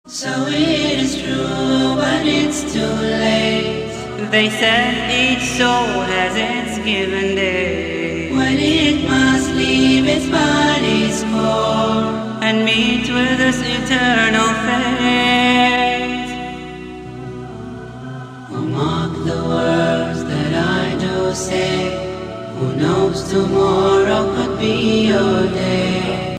So it is true, but it's too late. They said each soul has its given day, when it must leave its body's core and meet with its eternal fate. Oh, mark the words that I do say. Who knows tomorrow could be your day.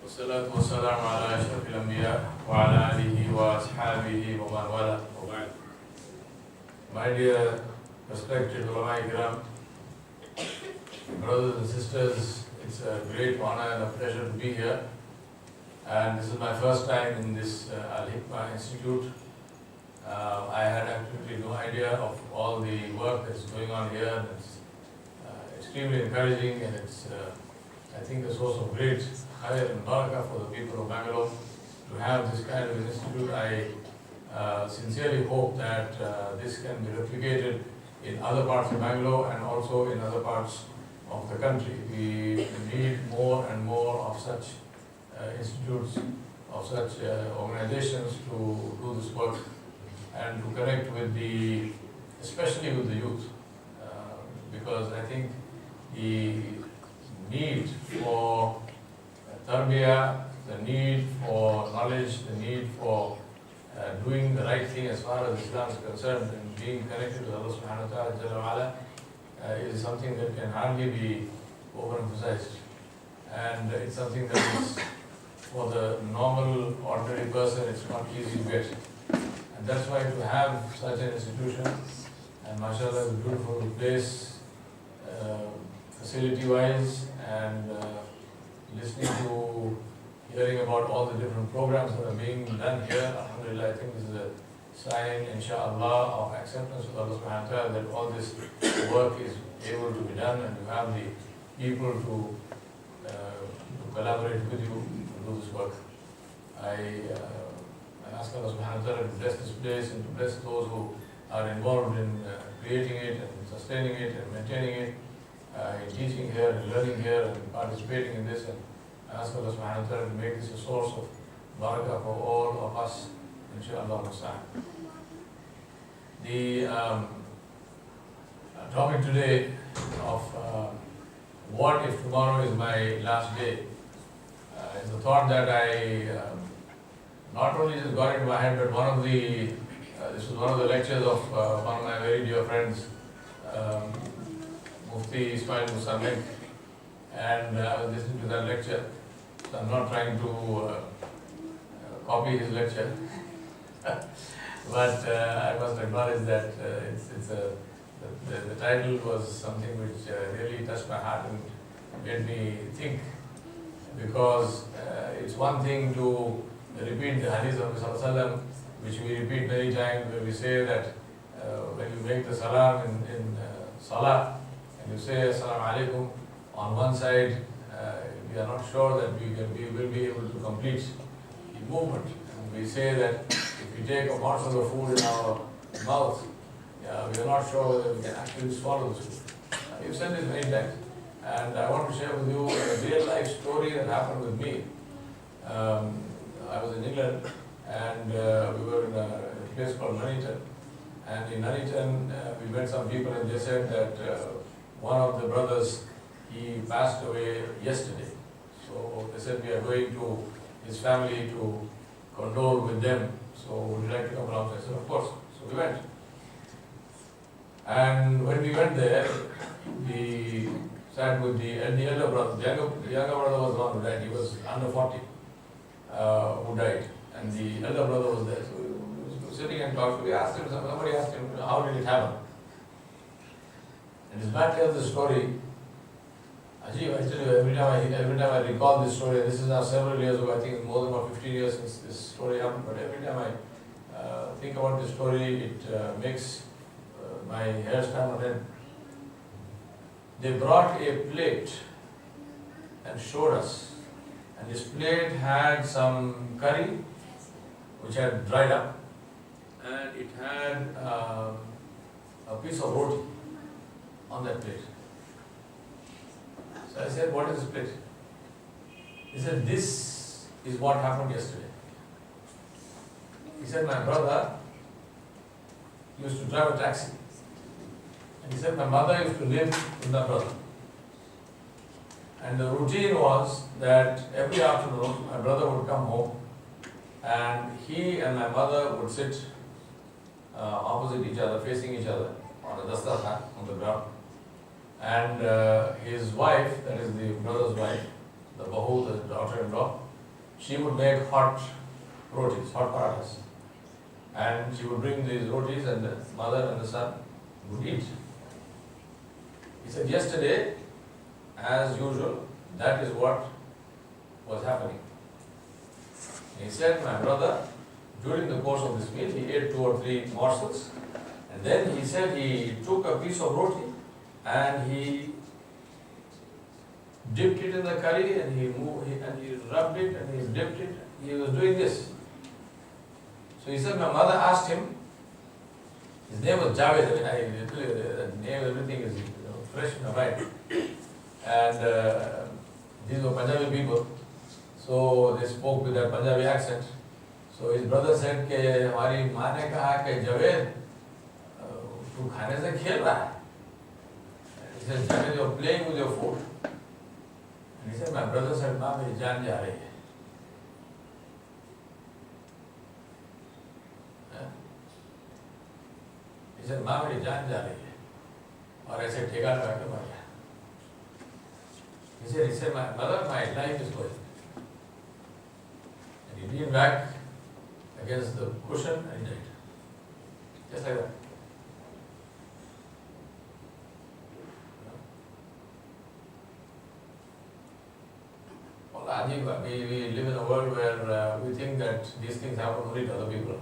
والصلاة والسلام على أشرف الأنبياء وعلى آله وأصحابه ومن والاه وبعد. My dear respected ulama ikram, brothers and sisters, it's a great honor and a pleasure to be here. And this is my first time in this Hikmah Institute. I had absolutely no idea of all the work that's going on here. And it's extremely encouraging, and it's I think a source of great khair and barakah for the people of Bangalore to have this kind of an institute. I sincerely hope that this can be replicated in other parts of Bangalore and also in other parts of the country. We need more and more of such institutes, of such organizations to do this work and to connect with especially with the youth, because I think the need for tarbiyah, the need for knowledge, the need for doing the right thing as far as Islam is concerned and being connected with Allah subhanahu wa ta'ala is something that can hardly be overemphasized. And it's something that is, for the normal, ordinary person, it's not easy to get. And that's why to have such an institution, and mashallah, it's a beautiful place, facility-wise, and hearing about all the different programs that are being done here. Alhamdulillah, I think this is a sign, inshaAllah, of acceptance with Allah subhanahu wa ta'ala, that all this work is able to be done, and you have the people to collaborate with you to do this work. I ask Allah subhanahu wa ta'ala to bless this place and to bless those who are involved in creating it and sustaining it and maintaining it, in teaching here and learning here and participating in this. And I ask Allah subhanahu wa ta'ala to make this a source of barakah for all of us, inshaAllah. The topic today of what if tomorrow is my last day is the thought that I not only just got into my head, but this was one of the lectures of one of my very dear friends, Mufti Ismail Musammek, and I was listening to that lecture. So I'm not trying to copy his lecture, but I must acknowledge that the title was something which really touched my heart and made me think, because it's one thing to repeat the hadith of Mirza Yawar Baig, which we repeat many times, where we say that when you make the salam in salah, and you say assalamu alaikum, on one side we are not sure that we will be able to complete the movement. And we say that if we take a morsel of food in our mouth, we are not sure whether we can actually swallow this food. We've said this many times. And I want to share with you a real life story that happened with me. I was in England, and we were in a place called Nuneaton. And in Nuneaton, we met some people, and they said that one of the brothers, he passed away yesterday. So they said, we are going to his family to condole with them. So would you like to come along? I said, of course. So we went. And when we went there, we sat with the elder brother. The younger brother was the one who died. He was under 40 who died. And the elder brother was there. So we were sitting and talking. We asked him, somebody asked him, how did it happen? And his man tells the story. Ajib, I tell you, every time I recall this story, this is now several years ago, I think more than about 15 years since this story happened, but every time I think about this story, it makes my hair stand on end. They brought a plate and showed us, and this plate had some curry which had dried up, and it had a piece of roti on that plate. So I said, what is this plate? He said, this is what happened yesterday. He said, my brother used to drive a taxi. And he said, my mother used to live with my brother. And the routine was that every afternoon my brother would come home and he and my mother would sit opposite each other, facing each other on a dastakhan on the ground. And his wife, that is the brother's wife, the bahu, the daughter-in-law, she would make hot rotis, hot parathas. And she would bring these rotis and the mother and the son would eat. He said, yesterday, as usual, that is what was happening. He said, my brother, during the course of this meal, he ate 2 or 3 morsels, and then he said he took a piece of roti and he dipped it in the curry and he rubbed it and he dipped it. He was doing this. So he said, my mother asked him, his name was Javed, the name, everything is fresh in my mind. And these were Punjabi people, so they spoke with that Punjabi accent. So his brother said कि हमारी माँ ने कहा कि जावेद तू खाने से खेल रहा है. He said, Javed, you are playing with your food. And he said, my brother said, माँ मेरी जान जा रही है. He said, माँ मेरी जान जा रही है. और ऐसे ठेका लगा के मर गया. He said, my mother, my life is going. And he leaned back against the cushion and died. Just like that. Well, we live in a world where we think that these things happen only to other people.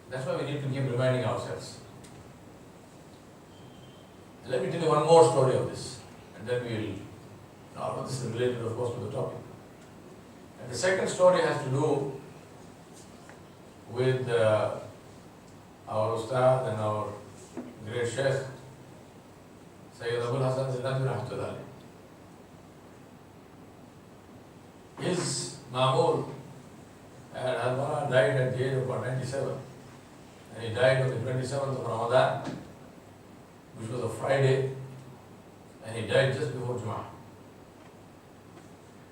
That's why we need to keep reminding ourselves. Let me tell you one more story of this, and then now this is related, of course, to the topic. And the second story has to do with our Ustad and our great Sheikh, Sayyid Abul Hasan Zindani Rahmatullah. His Mamool had died at the age of about 97, and he died on the 27th of Ramadan, which was a Friday, and he died just before Jummah.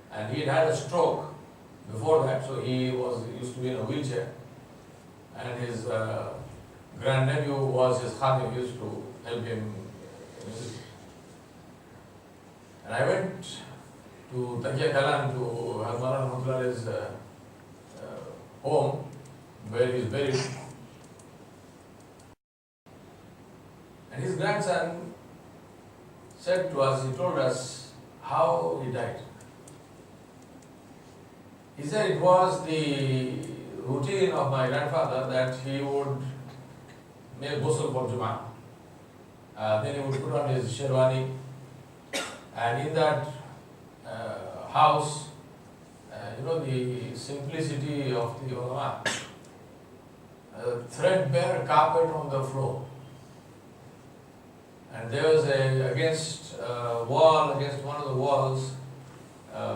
And he had a stroke before that, so he used to be in a wheelchair, and his grandnephew was his khadim, used to help him in music. And I went to Takia Kalan, to Hazmara Rahmatullah's home, where he is buried. And his grandson said to us, he told us how he died. He said it was the routine of my grandfather that he would make ghusl for Jummah. Then he would put on his sherwani, and in that house, the simplicity of the ulama, threadbare carpet on the floor. And there was against wall, against one of the walls,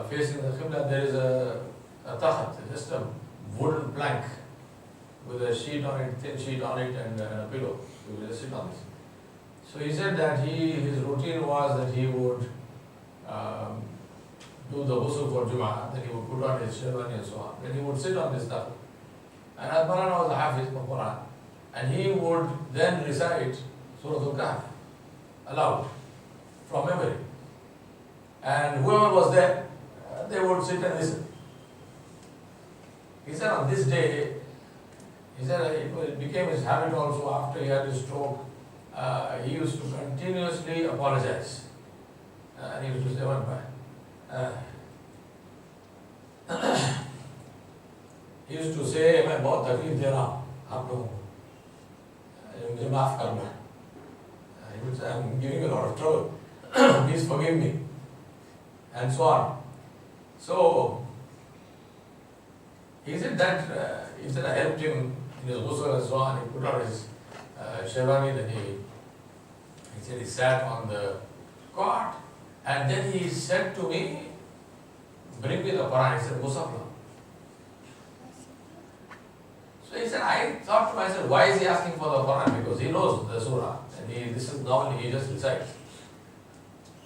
facing the Qibla, there is a takhat, just a wooden plank with a sheet on it, thin sheet on it, and a pillow. He would just sit on this. So he said that his routine was that he would do the ghusl for Jummah, then he would put on his sherwani and so on. Then he would sit on this takhat. And Hazmarana was a hafiz of Quran, and he would then recite Surah Al-Kahf aloud, from memory. And whoever was there, they would sit and listen. He said on this day, he said it became his habit also after he had his stroke, he used to continuously apologize. And he used to say, he used to say, मैं बहुत तकलीफ दे रहा हूँ आप लोगों को, मुझे माफ करना. He would say, I'm giving you a lot of trouble. Please forgive me. And so on. So, he said that, I helped him in his ghusl and so on. He put on his sherwani, then he said he sat on the cot, and then he said to me, bring me the Quran. He said, Musafla. So he said, I thought to myself, why is he asking for the Quran? Because he knows the surah. And this is normally he just recites.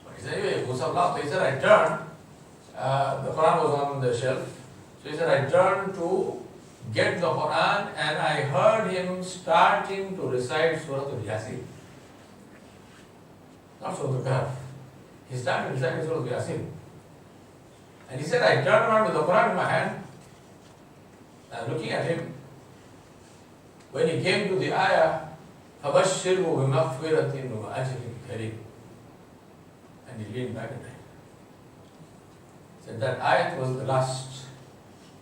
But he said, anyway, Musab, he said, I turned, the Quran was on the shelf. So he said, I turned to get the Quran and I heard him starting to recite Surah Al-Yasin. Not Surah Al-Kahf. He started reciting Surah Al-Yasin. And he said, I turned around with the Quran in my hand and looking at him. When he came to the ayah, فَبَشِّرْهُ بِمَغْفِرَةٍ وَأَجْرٍ كَرِيمٍ, and he leaned back and died. Said that ayat was the last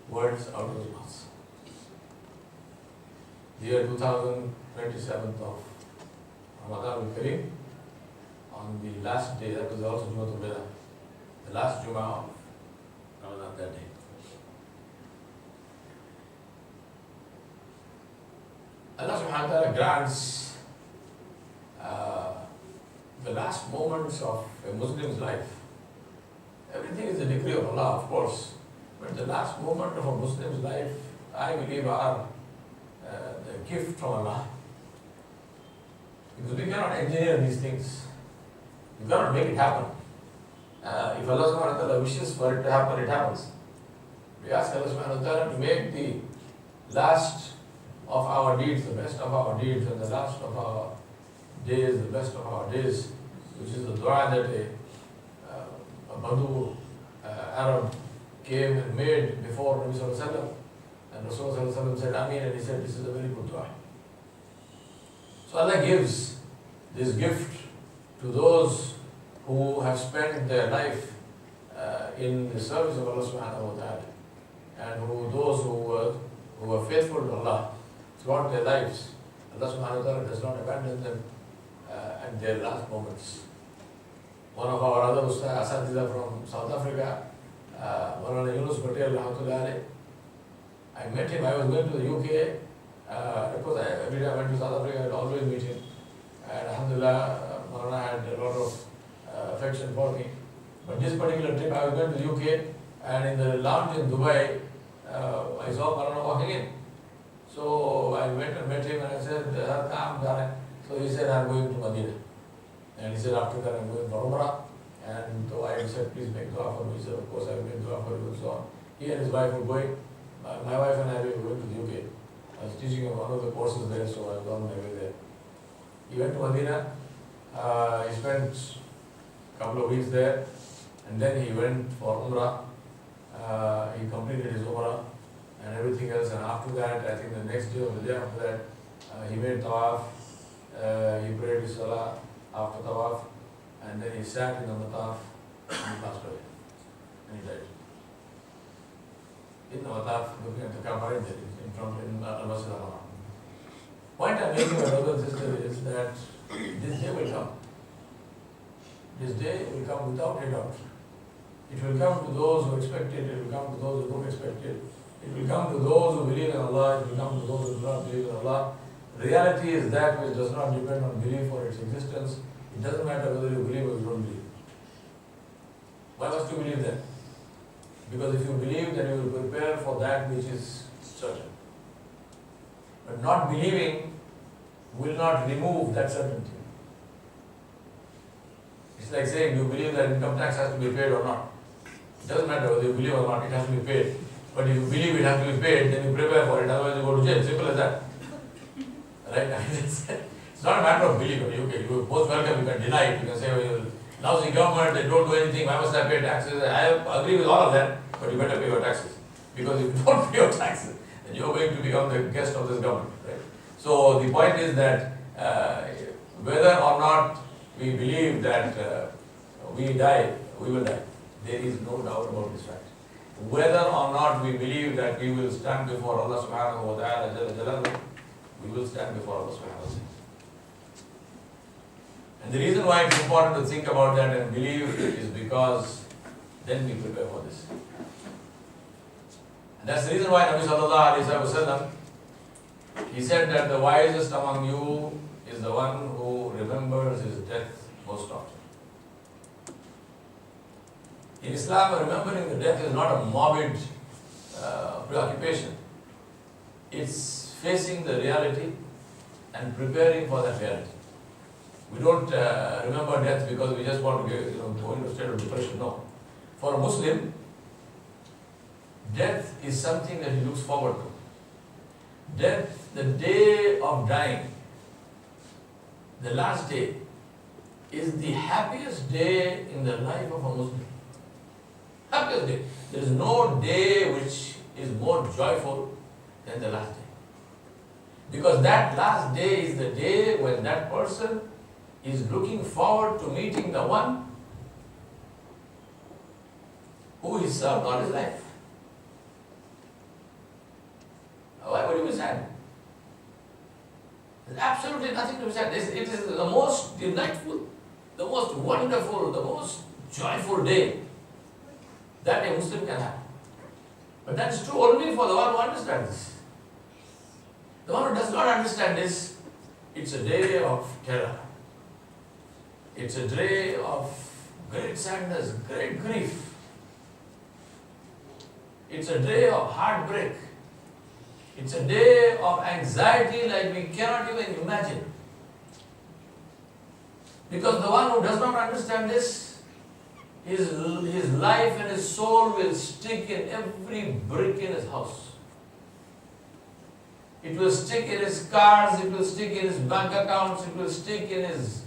words out of his mouth. The year 2027 of Ramadan al-Kareem, on the last day, that was also Jumatul Wada, the last Jummah of Ramadan that day. Allah subhanahu wa ta'ala grants the last moments of a Muslim's life. Everything is a decree of Allah, of course, but the last moment of a Muslim's life, I believe, are the gift from Allah. Because we cannot engineer these things. We cannot make it happen. If Allah subhanahu wa ta'ala wishes for it to happen, it happens. We ask Allah subhanahu wa ta'ala to make the last of our deeds the best of our deeds, and the last of our days the best of our days, which is the dua that a Badu Arab came and made before Nabi Sallallahu Alaihi Wasallam, and Rasulullah Sallallahu Alaihi Wasallam said Ameen, and he said this is a very good dua. So Allah gives this gift to those who have spent their life in the service of Allah subhanahu wa ta'ala, and those who were faithful to Allah throughout their lives. Allah subhanahu wa ta'ala does not abandon them at their last moments. One of our other Asatiza from South Africa, Maulana Yunus Patel Rahmatullah alayh, I met him. I was going to the UK. Of course, every time I went to South Africa, I would always meet him. And alhamdulillah, Maulana had a lot of affection for me. But this particular trip, I was going to the UK, and in the lounge in Dubai, I saw Maulana walking in. So I went and met him and I said, so he said, I'm going to Medina. And he said, after that, I'm going for Umrah. And so I said, please make dua for me. He said, of course, I will make dua for you and so on. He and his wife were going. My wife and I were going to the UK. I was teaching him one of the courses there, so I was on my way there. He went to Medina. He spent a couple of weeks there. And then he went for Umrah. He completed his Umrah and everything else. And after that, I think the next day or the day after that, he made tawaf. He prayed his salah after tawaf. And then he sat in the mataf and he passed away. And he died. In the mataf, looking at the Kaaba in front of Al-Masjid al-Haram. Point I'm making, my brother and sister, is that this day will come. This day will come without a doubt. It will come to those who expect it, it will come to those who don't expect it. It will come to those who believe in Allah, it will come to those who do not believe in Allah. Reality is that which does not depend on belief or its existence. It doesn't matter whether you believe or you don't believe. Why must you believe that? Because if you believe, then you will prepare for that which is certain. But not believing will not remove that certainty. It's like saying you believe that income tax has to be paid or not. It doesn't matter whether you believe or not, it has to be paid. But if you believe it has to be paid, then you prepare for it, otherwise you go to jail. Simple as that. Right? It's not a matter of belief. You're most welcome, you can deny it. You can say, well, lousy government, they don't do anything, why must I pay taxes? I agree with all of that, but you better pay your taxes. Because if you don't pay your taxes, then you're going to become the guest of this government. Right? So the point is that whether or not we believe that we die, we will die. There is no doubt about this fact. Whether or not we believe that we will stand before Allah subhanahu wa ta'ala, we will stand before Allah subhanahu wa ta'ala. And the reason why it's important to think about that and believe is because then we prepare for this. And that's the reason why Nabi sallallahu alayhi wa sallam, he said that the wisest among you is the one who remembers his death most often. In Islam, remembering the death is not a morbid preoccupation. It's facing the reality and preparing for that reality. We don't remember death because we just want to go into a state of depression. No. For a Muslim, death is something that he looks forward to. Death, the day of dying, the last day, is the happiest day in the life of a Muslim. Happiest day. There is no day which is more joyful than the last day. Because that last day is the day when that person is looking forward to meeting the one who he served all his life. Why would you be sad? There's absolutely nothing to be sad. It is the most delightful, the most wonderful, the most joyful day that a Muslim can have. But that's true only for the one who understands this. The one who does not understand this, it's a day of terror. It's a day of great sadness, great grief. It's a day of heartbreak. It's a day of anxiety like we cannot even imagine. Because the one who does not understand this, his life and his soul will stick in every brick in his house. It will stick in his cars, it will stick in his bank accounts, it will stick in his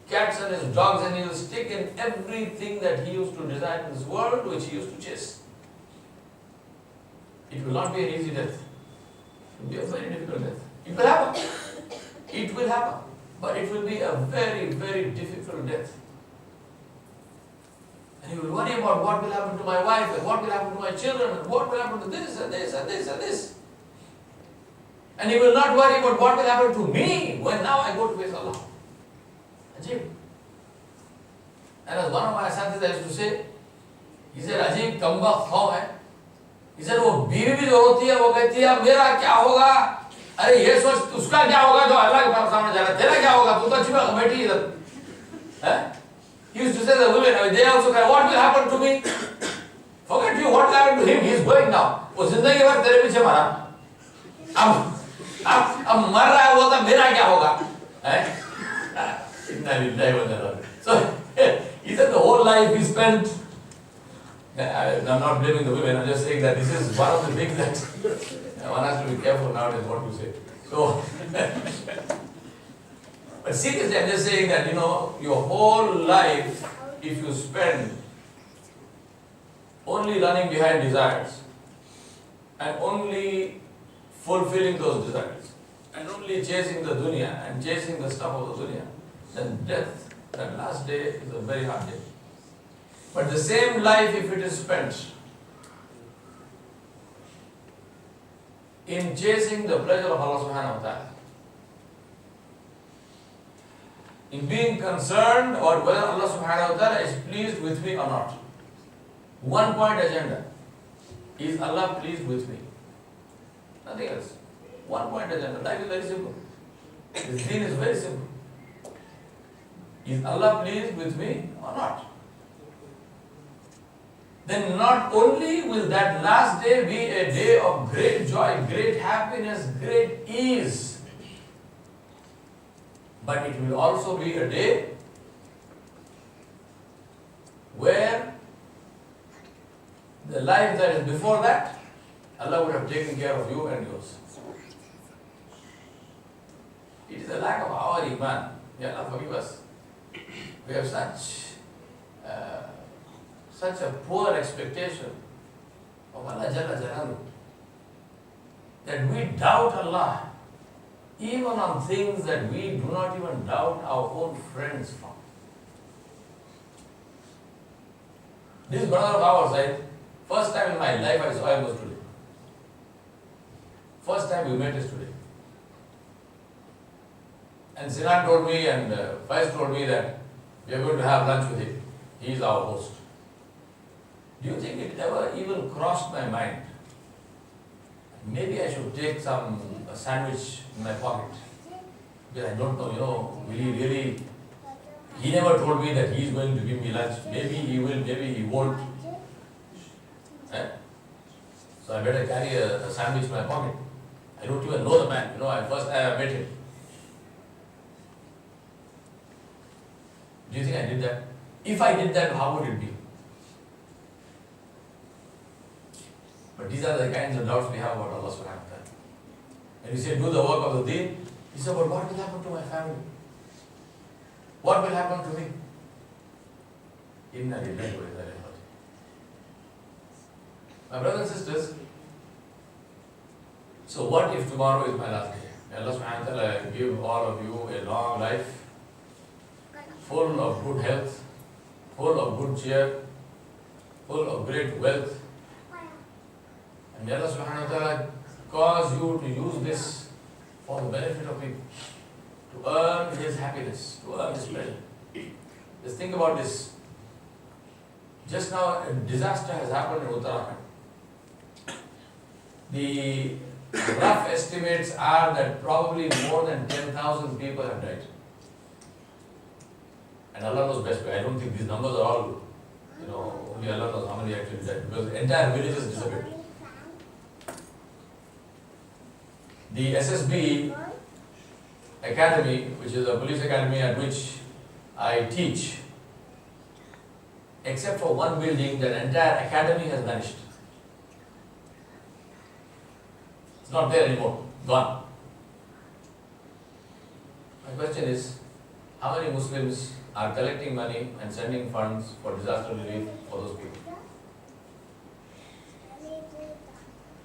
cats and his dogs, and he will stick in everything that he used to desire in this world which he used to chase. It will not be an easy death. It will be a very difficult death. It will happen. It will happen. But it will be a very, very difficult death. And he will worry about what will happen to my wife, and what will happen to my children, and what will happen to this, and this, and this, and this. And he will not worry about what will happen to me when now I go to face Allah. Ajib. And as one of my sons used to say, he said, Ajib, kambakh how hai? He said, वो बीवी भी जो होती है वो कहती है मेरा क्या होगा? अरे ये सोच उसका क्या होगा जो अल्लाह के सामने जा रहा है? तेरा क्या होगा? तू तो अच्छी बात बैठी इधर. He used to say the women, they also cry, what will happen to me? Forget you, what will happen to him? He is going now. वो जिंदगी भर तेरे पीछे मरा. अब मर रहा है वो तो मेरा क्या होगा? इतना लिखा है. So he said the whole life he spent. I'm not blaming the women, I'm just saying that this is one of the things that one has to be careful nowadays what you say. So, but seriously, I'm just saying that, your whole life, if you spend only running behind desires and only fulfilling those desires and only chasing the dunya and chasing the stuff of the dunya, then death, that last day, is a very hard day. But the same life, if it is spent in chasing the pleasure of Allah subhanahu wa ta'ala, in being concerned about whether Allah subhanahu wa ta'ala is pleased with me or not. One point agenda. Is Allah pleased with me? Nothing else. One point agenda. Life is very simple. This deen is very simple. Is Allah pleased with me or not? Then not only will that last day be a day of great joy, great happiness, great ease, but it will also be a day where the life that is before that, Allah would have taken care of you and yours. It is a lack of our iman. May Allah forgive us. We have such a poor expectation of Allah Jalla Jalaluhu that we doubt Allah even on things that we do not even doubt our own friends from. This brother of ours, first time in my life I saw him was today. First time we met is today. And Sinan told me and Faiz told me that we are going to have lunch with him. He is our host. Do you think it ever even crossed my mind? Maybe I should take a sandwich in my pocket. Because I don't know, will he really... He never told me that he is going to give me lunch. Maybe he will, maybe he won't. So I better carry a sandwich in my pocket. I don't even know the man. First I met him. Do you think I did that? If I did that, how would it be? But these are the kinds of doubts we have about Allah subhanahu wa ta'ala. And you say, do the work of the deen. You say, but what will happen to my family? What will happen to me? Inna lillahi wa inna ilaihi raji'un. My brothers and sisters, so what if tomorrow is my last day? May Allah subhanahu wa ta'ala give all of you a long life, full of good health, full of good cheer, full of great wealth. And may Allah subhanahu wa ta'ala cause you to use this for the benefit of people, to earn His happiness, to earn His pleasure. Just think about this. Just now a disaster has happened in Uttarakhand. The rough estimates are that probably more than 10,000 people have died. And Allah knows best. I don't think these numbers are all, only Allah knows how many actually died, because the entire village has disappeared. The SSB Academy, which is a police academy at which I teach, except for one building, that entire academy has vanished. It's not there anymore, gone. My question is, how many Muslims are collecting money and sending funds for disaster relief for those people?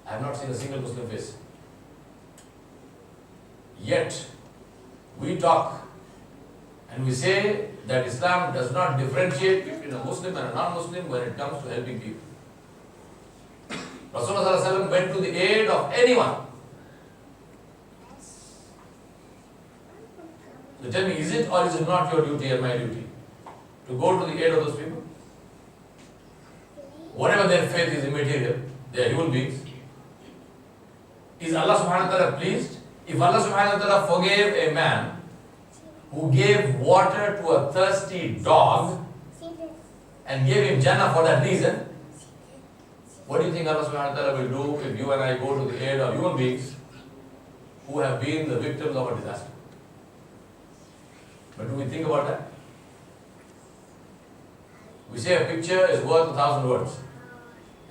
I have not seen a single Muslim face. Yet, we talk and we say that Islam does not differentiate between a Muslim and a non-Muslim when it comes to helping people. Rasulullah went to the aid of anyone. So tell me, is it or is it not your duty and my duty to go to the aid of those people? Whatever their faith is immaterial, they are human beings. Is Allah subhanahu wa ta'ala pleased? If Allah subhanahu wa ta'ala forgave a man who gave water to a thirsty dog and gave him Jannah for that reason, what do you think Allah subhanahu wa ta'ala will do if you and I go to the aid of human beings who have been the victims of a disaster? But do we think about that? We say a picture is worth 1,000 words.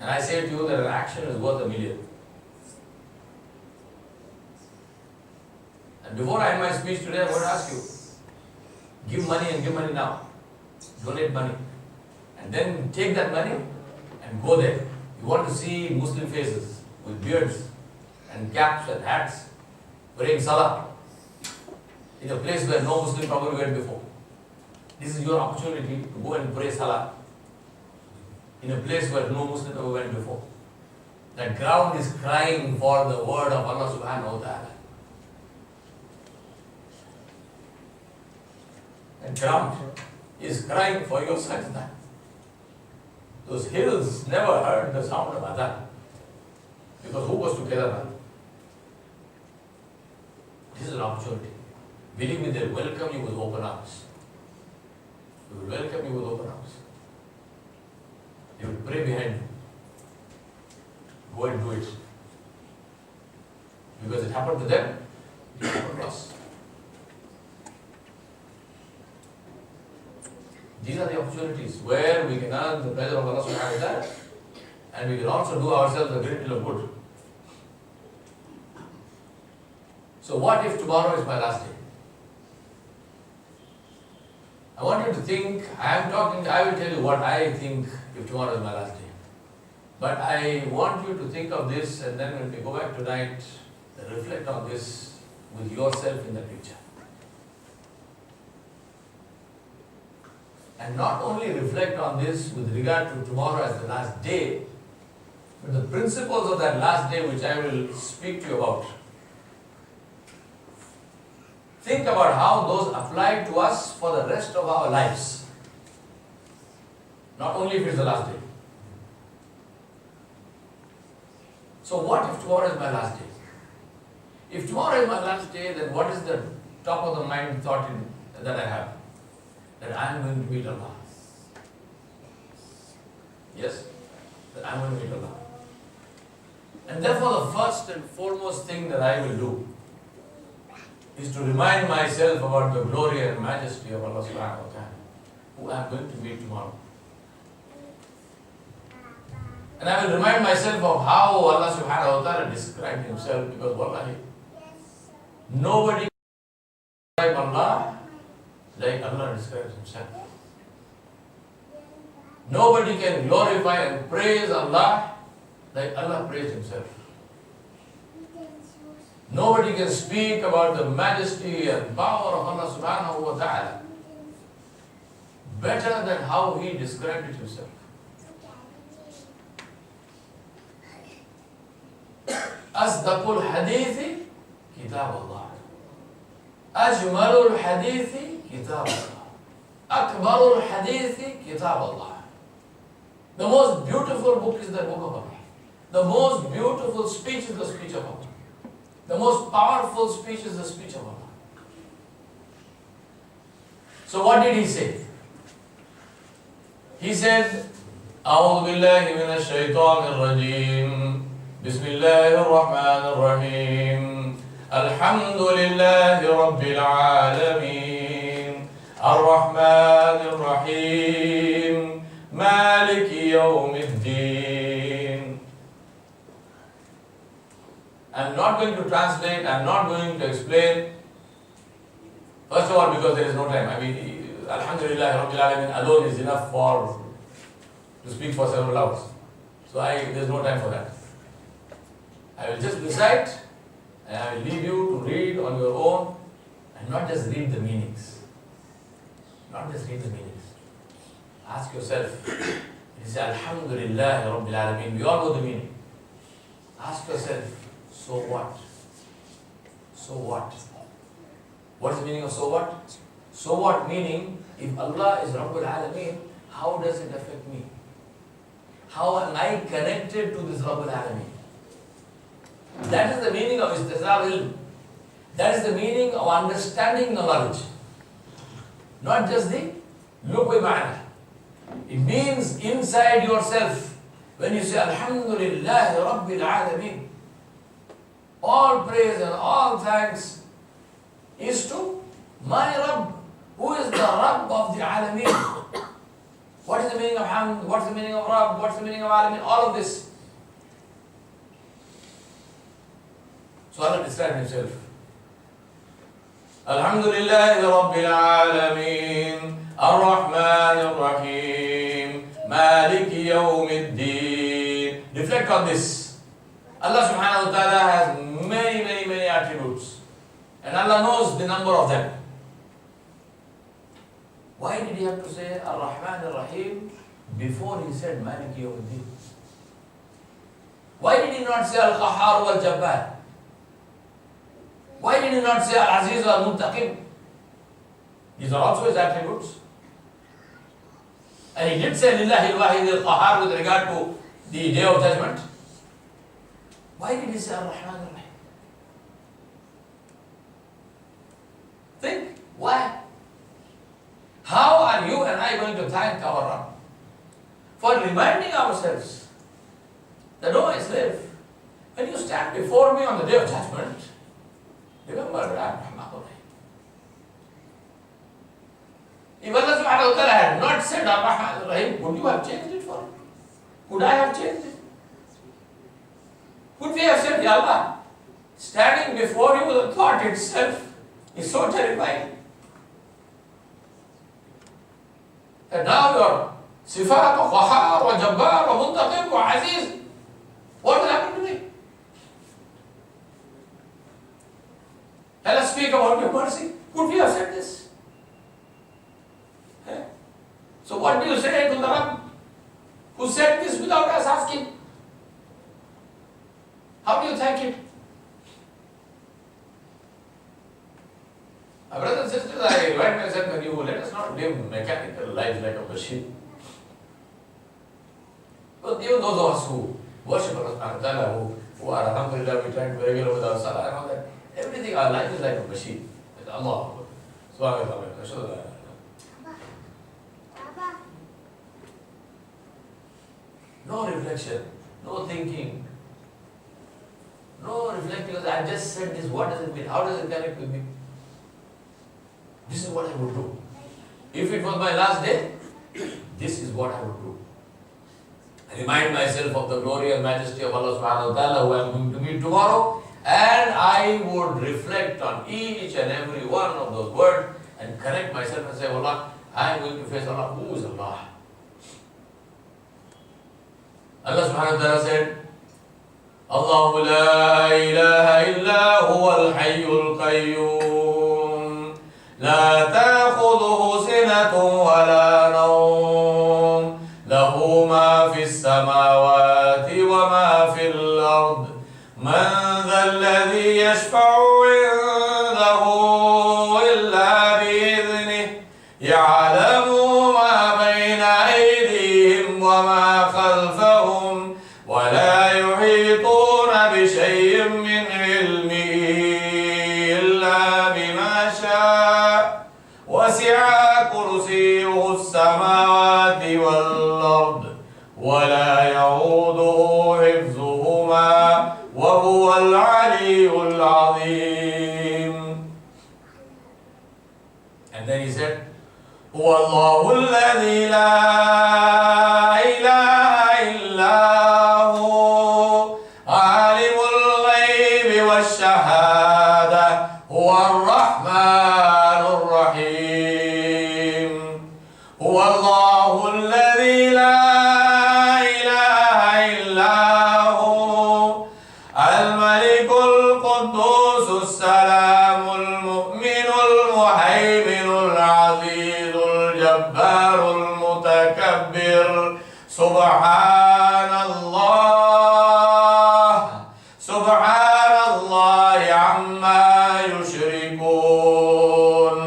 And I say to you that an action is worth 1,000,000. And before I end my speech today, I'm going to ask you, give money and give money now. Donate money. And then take that money and go there. You want to see Muslim faces with beards and caps and hats praying salah in a place where no Muslim probably went before. This is your opportunity to go and pray salah in a place where no Muslim ever went before. That ground is crying for the word of Allah subhanahu wa ta'ala. That ground is crying for your sajda. Those hills never heard the sound of adhan. Because who goes to Kedarnath? This is an opportunity. Believe me, they will welcome you with open arms. They will welcome you with open arms. They will pray behind you. Go and do it. Because it happened to them, it happened to us. These are the opportunities where we can earn the pleasure of Allah subhanahu wa ta'ala, and we can also do ourselves a great deal of good. So what if tomorrow is my last day? I want you to think, I will tell you what I think if tomorrow is my last day. But I want you to think of this, and then when we go back tonight, reflect on this with yourself in the picture. And not only reflect on this with regard to tomorrow as the last day, but the principles of that last day which I will speak to you about. Think about how those apply to us for the rest of our lives. Not only if it's the last day. So what if tomorrow is my last day? If tomorrow is my last day, then what is the top of the mind thought that I have? That I am going to meet Allah. Yes? That I am going to meet Allah. And therefore the first and foremost thing that I will do is to remind myself about the glory and majesty of Allah subhanahu wa ta'ala, who I am going to meet tomorrow. And I will remind myself of how Allah subhanahu wa ta'ala described himself, because wallahi, nobody can describe Allah like Allah describes himself. Nobody can glorify and praise Allah like Allah praised himself. Nobody can speak about the majesty and power of Allah subhanahu wa ta'ala better than how he described it himself. Asdaqul hadithi kitab Allah. Ajmalul hadithi kitab Allah. Akbarul hadithi kitab Allah. The most beautiful book is the book of Allah. The most beautiful speech is the speech of Allah. The most powerful speech is the speech of Allah. So what did he say? He said, أعوذ بالله من الشيطان الرجيم بسم الله الرحمن الرحيم الحمد لله رب العالمين الرحمن الرحيم مالك يوم الدين. I'm not going to translate, I'm not going to explain. First of all, because there is no time. I mean, Alhamdulillah, Rabbil Alamin alone is enough to speak for several hours. So there's no time for that. I will just recite and I will leave you to read on your own and not just read the meanings. Not just read the meanings. Ask yourself, it is Alhamdulillah Rabbil Alamin. We all know the meaning. Ask yourself, so what? So what? What is the meaning of so what? So what meaning, if Allah is Rabbul Alameen, how does it affect me? How am I connected to this Rabbul Alameen? That is the meaning of istizhar ilm. That is the meaning of understanding the knowledge. Not just the look by ma'na. It means inside yourself, when you say Alhamdulillah Rabbil Alameen, all praise and all thanks is to my Rabb, who is the Rabb of the Alameen. What is the meaning of Hamd? What's the meaning of Rabb? What's the meaning of Alameen? All of this. So Allah described himself. Alhamdulillah Rabbil Alameen Ar-Rahman Ar-Rahim Maliki Yawmiddin. Reflect on this. Allah subhanahu wa ta'ala has many attributes. And Allah knows the number of them. Why did he have to say Ar-Rahman Ar-Rahim before he said Maliki Yawmiddin? Why did he not say Al-Qahhar wal-Jabbar? Why did he not say Al-Aziz wal-Muntaqim? These are also his attributes. And he did say Lillahi al-Wahid al-Qahhar with regard to the Day of Judgment. Why did he say Ar-Rahman Ar-Rahim? Think, why? How are you and I going to thank our Rabb for reminding ourselves that, oh my slave, when you stand before me on the Day of Judgment, remember that I am Rahman Ar-Rahim. If Allah subhanahu wa ta'ala had not said Ar-Rahman Ar-Rahim, would you have changed it for him? Would I have changed it? Could we have said, Ya Allah, standing before you, the thought itself is so terrifying. And now your Sifat wa Qahhar wa Jabbar wa Muntaqim wa Aziz, what will happen to me? Let us speak about your mercy. Could we have said this? So what do you say to the Rabb who said this without us asking? How do you thank him? My brothers and sisters, I remind myself when you let us not live mechanical lives like a machine. But even those of us who worship Allah subhanahu wa ta'ala, who are alhamdulillah, we try to be regular with our salah and all that, everything, our life is like a machine. It's Allah. Subhanallah. No reflection, no thinking, No reflect because I just said this. What does it mean? How does it connect with me? This is what I would do. If it was my last day, this is what I would do. I remind myself of the glory and majesty of Allah subhanahu wa ta'ala who I am going to meet tomorrow, and I would reflect on each and every one of those words and correct myself and say, Allah, I am going to face Allah. Who is Allah? Allah subhanahu wa ta'ala said, Allahu la ilaha illa huwa al-hayyul qayyum la ta'khudhuhu sinatun wa la nawm lahu ma fi as-samawati wa ma fi al-ard man dha alladhi yashfa'u 'indahu illa bi-idhnihi ya'lamu ma bayna aydihim wa ma khalfahum wa la yuhituna bi shay'in min 'ilmihi illa bima sha'a wasi'a kursiyyuhu as-samawati wal-ard wa la ya'uduhu hifdhuhuma wa huwa al-'aliyyul 'azim. And then he said, هو الله الذي لا إله إلا هو عالم الغيب والشهادة هو الرحمن الرحيم هو الله الذي لا إله إلا هو الملك القدوس السلام المؤمن المهيمن العزيز الجبار المتكبر سبحان الله عما يشركون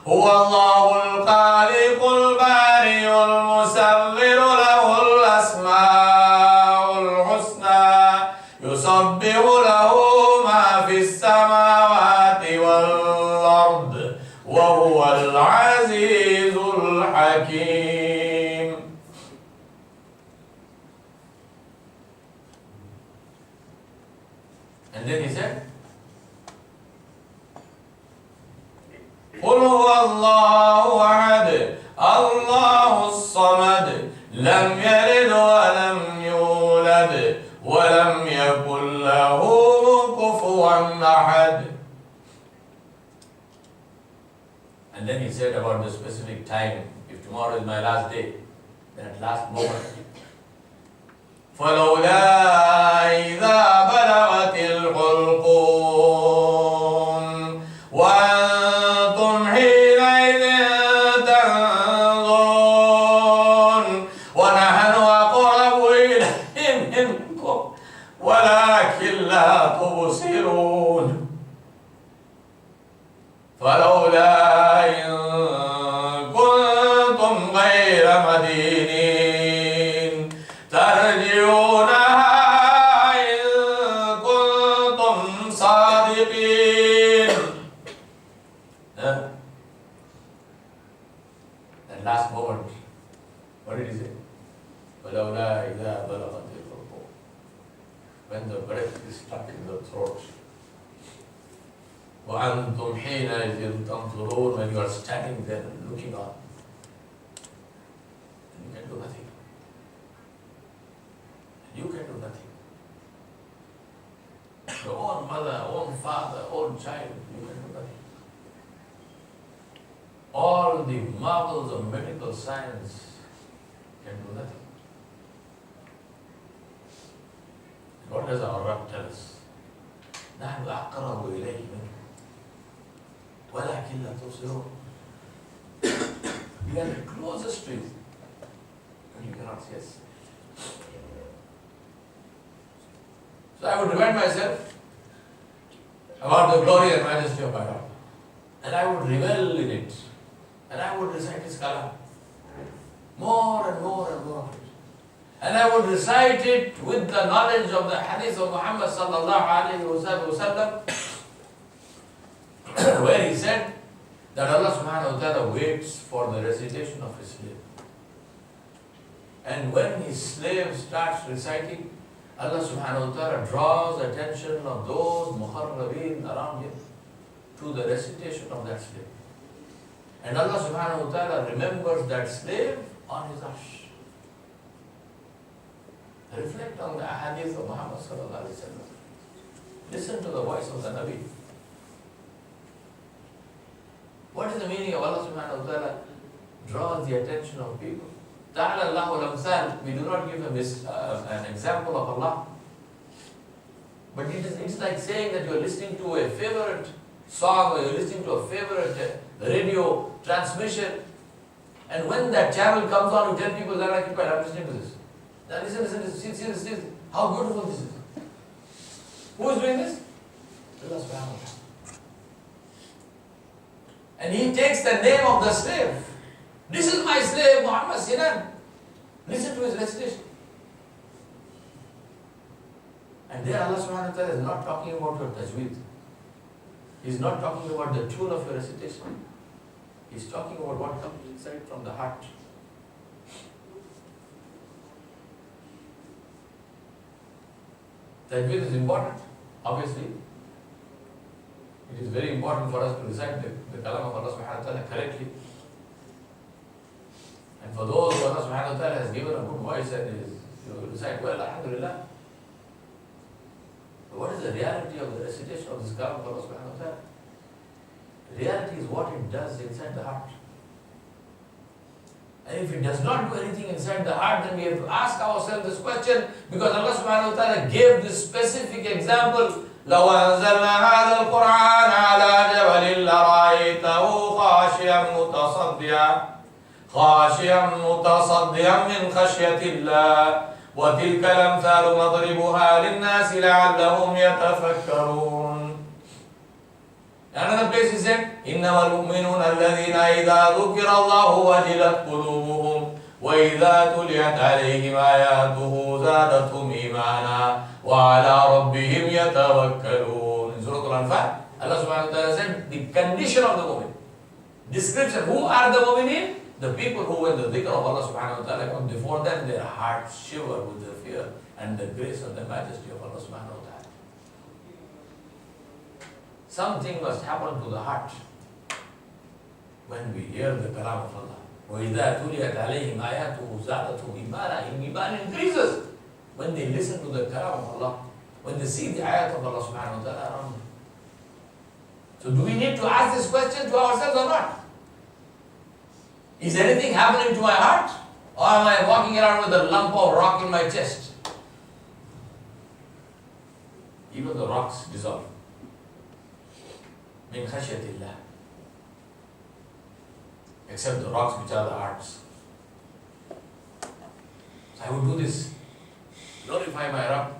هو الله الخالق البارئ المصور له الأسماء الحسنى يسبح له ما في السماوات والأرض وهو العزيز الحكيم. And then he said, قل هو الله أحد الله الصمد لم يلد ولم يولد ولم يكن له كفوا أحد. And then he said about the specific time, if tomorrow is my last day, that last moment. فَلَوْلَا إِذَا بَلَغَتِ الْحُلْقُومَ وَأَنْتُمْ حِينَئِذٍ تَنْظُرُونَ وَنَحْنُ أَقْرَبُ إِلَيْهِ مِنْكُمْ وَلَكِنْ لَا تُبْصِرُونَ فَلَوْلَا إِن كُنتُمْ غَيْرَ مَدِينِينَ تَرْجِعُونَهَا إِن كُنتُمْ صَادِقِينَ. That last moment, what did he say? فَلَوْلَا إِذَا بَلَغَتِ الْحُلْقُومَ. When the breath is stuck in the throat. وَأَنْتُمْ حِينَئِذٍ تَنْظُرُونَ. When you are standing there looking on, and you can do nothing. You can do nothing. Your own mother, own father, own child, you can do nothing. All the marvels of medical science can do nothing. What does our Rabb tell us? نحن أقرب إليه منكم ولكن لا تبصرون. We are the closest to you, and you cannot see us. So I would remind myself about the glory and majesty of my Lord, and I would revel in it, and I would recite His kalam more and more and more. And I would recite it with the knowledge of the hadith of Muhammad sallallahu alayhi wa sallam, where he said that Allah subhanahu wa ta'ala waits for the recitation of His slave. And when His slave starts reciting, Allah subhanahu wa ta'ala draws attention of those muharrabeen around him to the recitation of that slave. And Allah subhanahu wa ta'ala remembers that slave on his arsh. Reflect on the ahadith of Muhammad sallallahu alayhi wa sallam. Listen to the voice of the Nabi. What is the meaning of Allah subhanahu wa ta'ala draws the attention of people? Ta'ala Allahu al-amsal, we do not give an example of Allah. But it's like saying that you are listening to a favorite song or you are listening to a favorite radio transmission, and when that channel comes on, you tell people that I'm listening to this. Now listen, see, how beautiful this is. Who is doing this? Allah subhanahu wa ta'ala. And he takes the name of the slave. This is my slave, Muhammad Sinan. Listen to his recitation. And there Allah subhanahu wa ta'ala is not talking about your tajweed. He is not talking about the tune of your recitation. He is talking about what comes inside from the heart. Tajweed is important, obviously. It is very important for us to recite the kalam of Allah subhanahu wa ta'ala correctly. And for those who Allah subhanahu wa ta'ala has given a good voice and you recite well, alhamdulillah. But what is the reality of the recitation of this kalam of Allah subhanahu wa ta'ala? The reality is what it does inside the heart. And if it does not do anything inside the heart, then we have to ask ourselves this question, because Allah subhanahu wa ta'ala gave this specific example. لو أنزلنا هذا القرآن على جبل لرأيته خاشعا متصدعا من خشية الله وتلك الأمثال نضربها للناس لعلهم يتفكرون. Another place he said, إنما المؤمنون الذين إذا ذكر الله وجلت قلوبهم وإذا تليت عليهم آياته زادتهم إيمانا وعلى ربهم يتوكلون. In Surah Al-Anfal, Allah subhanahu wa ta'ala said the condition of the mu'min. Description, who are the mu'minin? The people who, when the dhikr of Allah subhanahu wa ta'ala comes before them, their hearts shiver with the fear and the grace and the majesty of Allah subhanahu wa ta'ala. Something must happen to the heart when we hear the kalam of Allah. وَإِذَا تُلِيَتْ عَلَيْهِمْ آيَاتُهُ زَادَتْهُمْ إِيمَانًا. Iman increases when they listen to the kalam of Allah, when they see the ayat of Allah subhanahu wa ta'ala around them. So do we need to ask this question to ourselves or not? Is anything happening to my heart? Or am I walking around with a lump of rock in my chest? Even the rocks dissolve. Min khashyatillah. Except the rocks which are the hearts. So I would do this. Glorify my Rabb.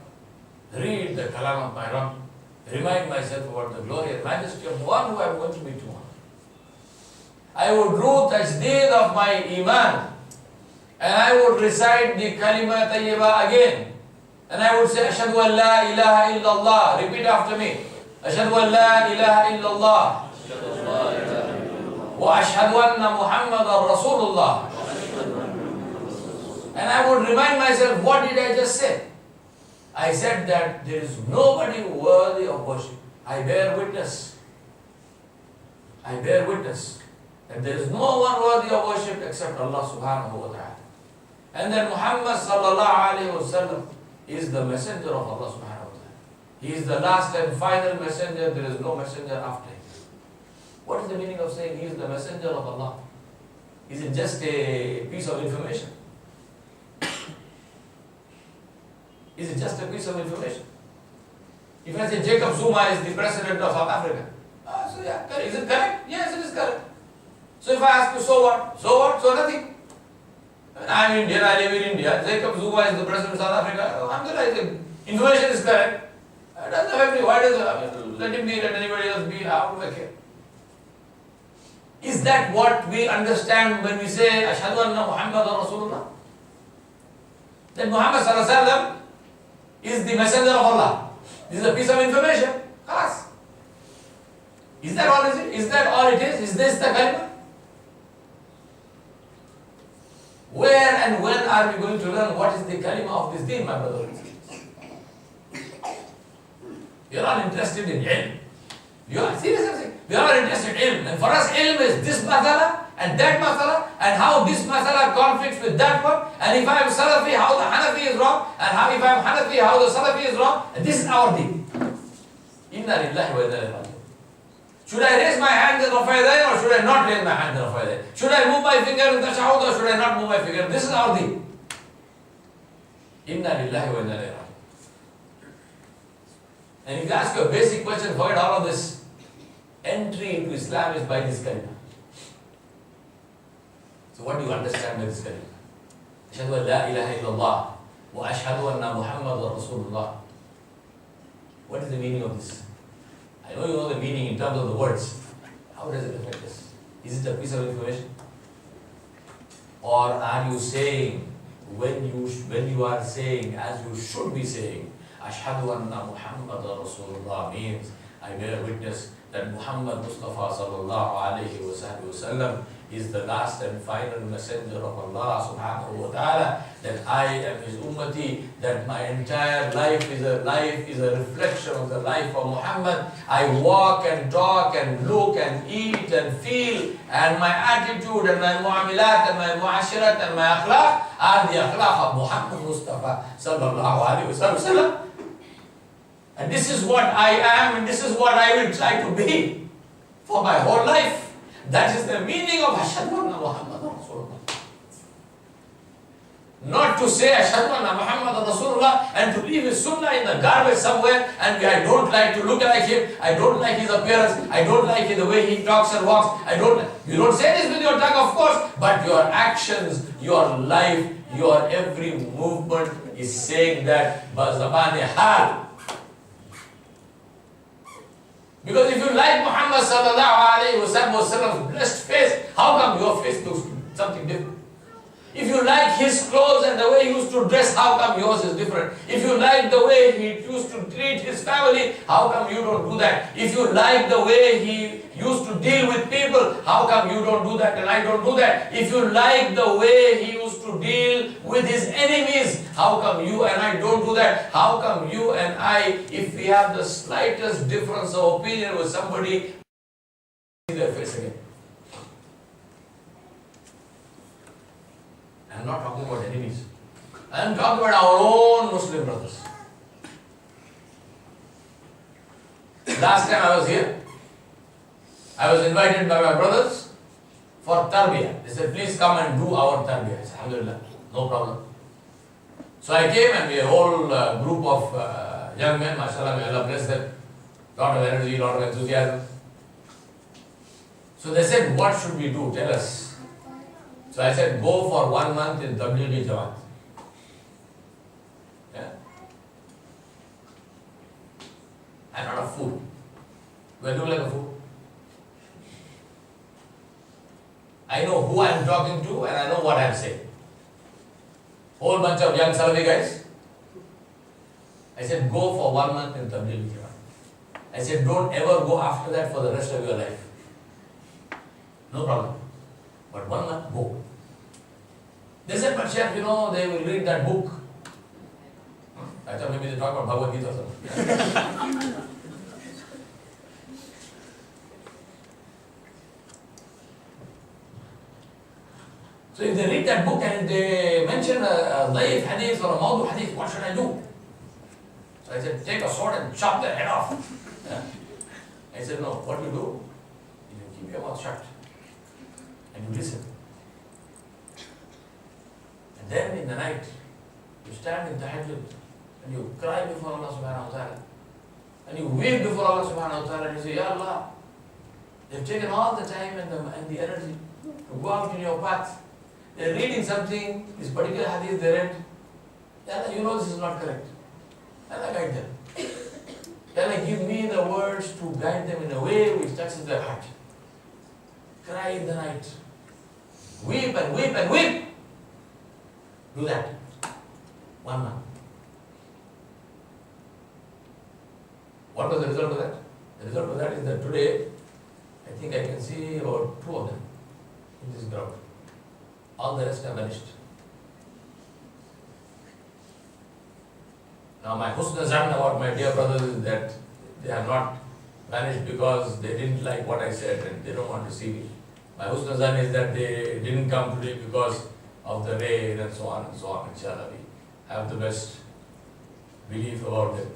Read the kalam of my Rabb. Remind myself about the glory and majesty of the one who I am going to meet tomorrow. I would do tajdeed of my iman. And I would recite the kalima tayyiba again. And I would say, Ashhadu an la ilaha illallah. Repeat after me. Ashhadu an la ilaha illallah. Wa ashhadu anna Muhammadan Rasulullah. And I would remind myself, what did I just say? I said that there is nobody worthy of worship. I bear witness. I bear witness that there is no one worthy of worship except Allah subhanahu wa ta'ala. And then Muhammad sallallahu alayhi wa sallam is the messenger of Allah subhanahu wa ta'ala. He is the last and final messenger. There is no messenger after him. What is the meaning of saying he is the messenger of Allah? Is it just a piece of information? Is it just a piece of information? If I say Jacob Zuma is the president of South Africa, so yeah, correct. Is it correct? Yes, it is correct. So if I ask you, so what? So what? So nothing. I am Indian, I live in India. Jacob Zuma is the president of South Africa. Alhamdulillah, the information is correct. It doesn't affect me. Why does it? Let him be, let anybody else be. How do I care? Is that what we understand when we say Ashhadu anna Muhammadan Rasulullah? That Muhammad sallallahu alaihi wasallam is the messenger of Allah. This is a piece of information. Khalas. Is that all it is? Is that all it is? Is this the kalima? Where and when are we going to learn what is the kalima of this deen, my brothers and sisters? We are all interested in ilm. We are seriously. We are all interested in ilm. And for us, ilm is this masala and that masala, and how this masala conflicts with that one. And if I am Salafi, how the Hanafi is wrong, and how if I am Hanafi, how the Salafi is wrong. And this is our deen. Inna lillahi wa inna ilaihi raji'un. Should I raise my hands in Rafa Yadayn or should I not raise my hands in Rafa Yadayn? Should I move my finger in Tashahhud or should I not move my finger? This is our deen. Inna lillahi wa inna ilaihi raji'un. And if you ask you a basic question, forget all of this. Entry into Islam is by this kalima. So what do you understand by this kalima? Ashhadu an la ilaha illallah wa ashhadu anna Muhammadan Rasulullah. What is the meaning of this? I know you know the meaning in terms of the words. How does it affect us? Is it a piece of information? Or are you saying, when you are saying, as you should be saying, Ashhadu anna Muhammadan Rasulullah means, I bear witness that Muhammad Mustafa sallallahu alayhi wa sallam is the last and final messenger of Allah subhanahu wa ta'ala, that I am his ummati, that my entire life is a reflection of the life of Muhammad. I walk and talk and look and eat and feel, and my attitude and my mu'amilat and my mu'ashirat and my akhlaq are the akhlaq of Muhammad Mustafa sallallahu alayhi wa sallam. And this is what I am, and this is what I will try to be for my whole life. That is the meaning of Ashhadu anna Muhammadan Rasulullah. Not to say Ashhadu anna Muhammadan Rasulullah and to leave his sunnah in the garbage somewhere, and I don't like to look like him, I don't like his appearance, I don't like the way he talks and walks, you don't say this with your tongue, of course, but your actions, your life, your every movement is saying that Bazabane hal. Because if you like Muhammad sallallahu alayhi wa sallam's blessed face, how come your face looks something different? If you like his clothes and the way he used to dress, how come yours is different? If you like the way he used to treat his family, how come you don't do that? If you like the way he used to deal with people, how come you don't do that and I don't do that? If you like the way he used to deal with his enemies, how come you and I don't do that? How come you and I, if we have the slightest difference of opinion with somebody, see their face again? I am not talking about enemies. I am talking about our own Muslim brothers. Last time I was here, I was invited by my brothers for tarbiyah. They said, please come and do our tarbiyah. I said, alhamdulillah, no problem. So I came and we a whole group of young men, mashallah, may Allah bless them. Lot of energy, lot of enthusiasm. So they said, what should we do? Tell us. So I said, go for 1 month in Tablighi Jamaat. Yeah? I'm not a fool. Do I look like a fool? I know who I'm talking to and I know what I'm saying. Whole bunch of young Salafi guys. I said, go for 1 month in Tablighi Jamaat. I said, don't ever go after that for the rest of your life. No problem. But 1 month, go. They said, but Sheikh, you know, they will read that book. I thought maybe they talk about Bhagavad Gita or something. So if they read that book and if they mention a daif hadith or a mawdu hadith, what should I do? So I said, take a sword and chop their head off. Yeah. I said, no, what you do? You keep your mouth shut and you listen. And then in the night, you stand in tahajjud and you cry before Allah subhanahu wa ta'ala. And you weep before Allah subhanahu wa ta'ala and you say, Ya Allah, they've taken all the time and the energy to go out in your path. They're reading something, this particular hadith they read. Ya Allah, you know this is not correct. Ya Allah, guide them. Ya Allah, give me the words to guide them in a way which touches their heart. Cry in the night. Weep and weep and weep. Do that. 1 month. What was the result of that? The result of that is that today, I think I can see about 2 of them in this ground. All the rest have vanished. Now my husn zan about my dear brothers is that They have not vanished because they didn't like what I said and they don't want to see me. My husn zan is that they didn't come today because of the rain and so on and so on. Inshallah, we have the best belief about them.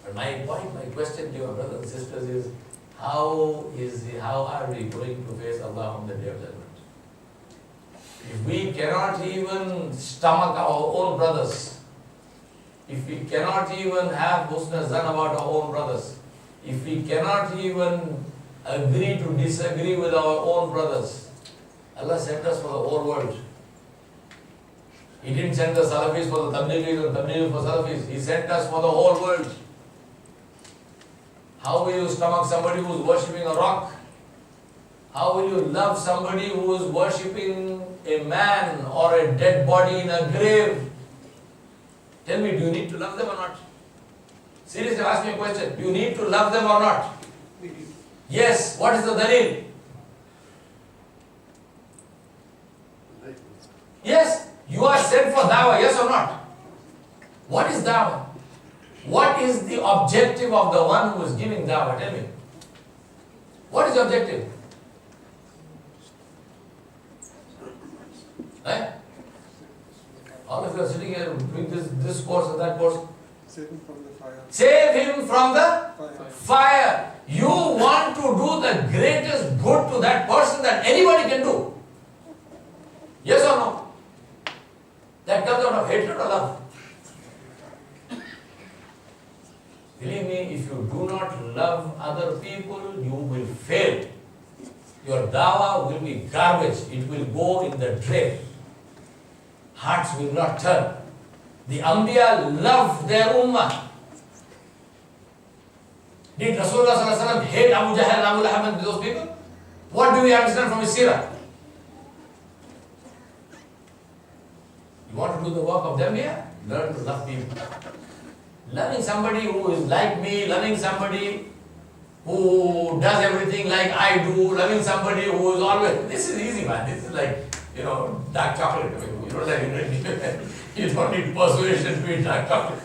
But my point, my question to your brothers and sisters is, how are we going to face Allah on the Day of Judgment? If we cannot even stomach our own brothers, if we cannot even have husn zan about our own brothers, if we cannot even agree to disagree with our own brothers, Allah sent us for the whole world. He didn't send the Salafis for the Tabligis and Tabligis for Salafis. He sent us for the whole world. How will you stomach somebody who is worshipping a rock? How will you love somebody who is worshipping a man or a dead body in a grave? Tell me, do you need to love them or not? Seriously, ask me a question. Do you need to love them or not? Yes. What is the dalil? Yes. You are sent for dawah, yes or not? What is dawah? What is the objective of the one who is giving dawah? Tell me. What is the objective? Right? All of you are sitting here doing this course or that course. Save him from the fire. Save him from the Fire. fire. You want to do the greatest good to that person that anybody can do. Yes or no? That comes out of hatred or love. Believe me, if you do not love other people, you will fail. Your dawah will be garbage. It will go in the drain. Hearts will not turn. The Anbiya loved their ummah. Did Rasulullah sallallahu alaihi wasallam hate Abu Jahl and Abu Lahab and those people? What do we understand from his seerah? You want to do the work of them here? Learn to love people. Loving somebody who is like me, loving somebody who does everything like I do, loving somebody who is always, this is easy, man. This is like, dark chocolate. I mean, you don't need persuasion to eat dark chocolate.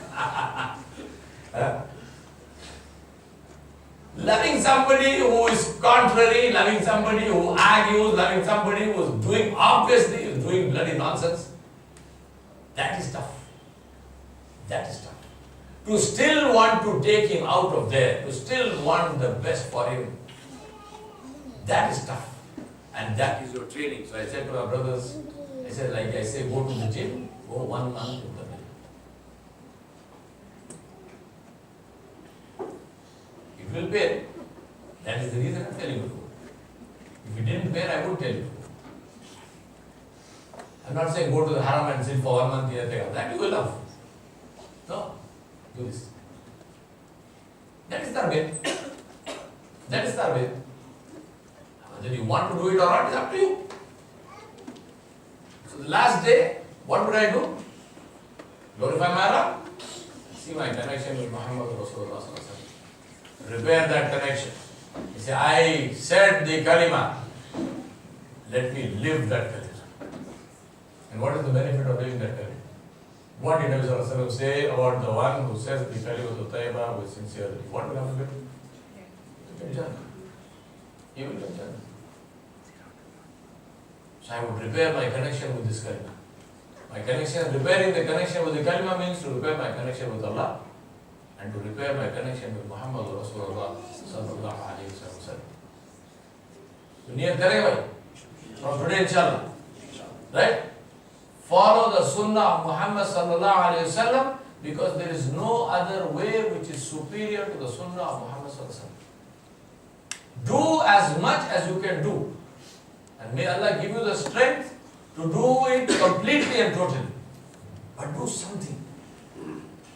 Loving somebody who is contrary, loving somebody who argues, loving somebody who is doing, obviously is doing bloody nonsense. That is tough. That is tough. To still want to take him out of there, to still want the best for him, that is tough. And that is your training. So I said to my brothers, I said, like I say, go to the gym, go 1 month in the gym. It will pay. That is the reason I'm telling you to go. If it didn't pay, I would tell you to go. I'm not saying go to the haram and sit for 1 month here, there. That you will love. No. Do this. That is tarbiyah. That is tarbiyah. Whether you want to do it or not is up to you. So the last day, what would I do? Glorify my Rabb. See my connection with Muhammad Rasulullah. Repair that connection. He said, I said the kalima. Let me live that kalima. And what is the benefit of living that kalima? What did Nabi Sallallahu Alaihi Wasallam say about the one who says the Kalimatul Tayyibah with sincerity? What will happen to him? He will get Jannah. He will get Jannah. So I would repair my connection with this Kalima. My connection, repairing the connection with the Kalima means to repair my connection with Allah and to repair my connection with Muhammad Rasulullah Sallallahu Alaihi Wasallam. So niyat kare bhai. From today inshallah. Right? Follow the sunnah of Muhammad sallallahu alayhi wasallam because there is no other way which is superior to the sunnah of Muhammad sallallahu alayhi wasallam. Do as much as you can do. And may Allah give you the strength to do it completely and totally. But do something.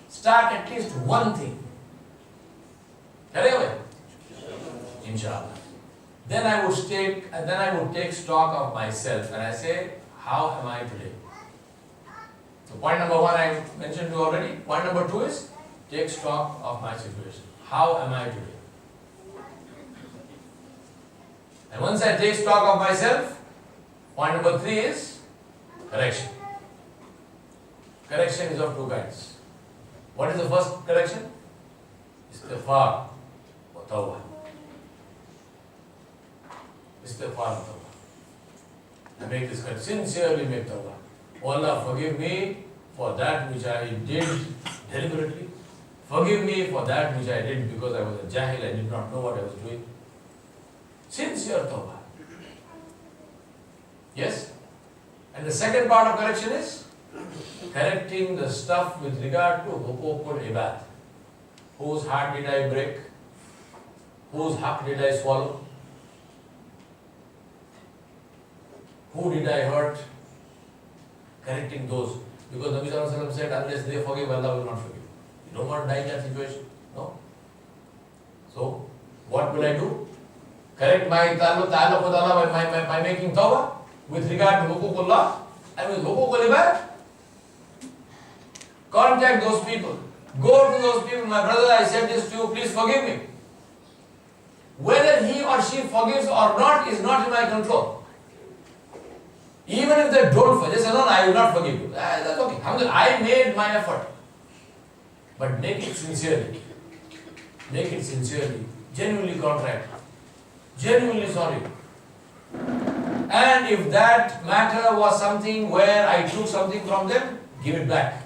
Start at least one thing. Inshallah. Then I would take stock of myself and I say, how am I today? So point number 1 I mentioned to you already. Point number 2 is take stock of my situation. How am I today? And once I take stock of myself, point number 3 is correction. Correction is of 2 kinds. What is the first correction? Istighfar. for tawbah. Istighfar and tawbah. I make this cut, sincerely make tawbah. Oh Allah, forgive me for that which I did deliberately. Forgive me for that which I did because I was a jahil, I did not know what I was doing. Sincere tawbah. Yes? And the second part of correction is correcting the stuff with regard to huququl ibad. Whose heart did I break? Whose haq did I swallow? Who did I hurt? Correcting those. Because Nabi Sallallahu Alaihi Wasallam said, unless they forgive, Allah will not forgive. You don't want to die in that situation. No? So, what will I do? Correct my ta'alluq with Allah by making tawbah with regard to huququllah and with huququl ibad. Contact those people. Go to those people. My brother, I said this to you, please forgive me. Whether he or she forgives or not is not in my control. Even if they don't forgive, they say, no, I will not forgive you. That's okay. I made my effort. But make it sincerely. Make it sincerely. Genuinely contrite. Genuinely sorry. And if that matter was something where I took something from them, give it back.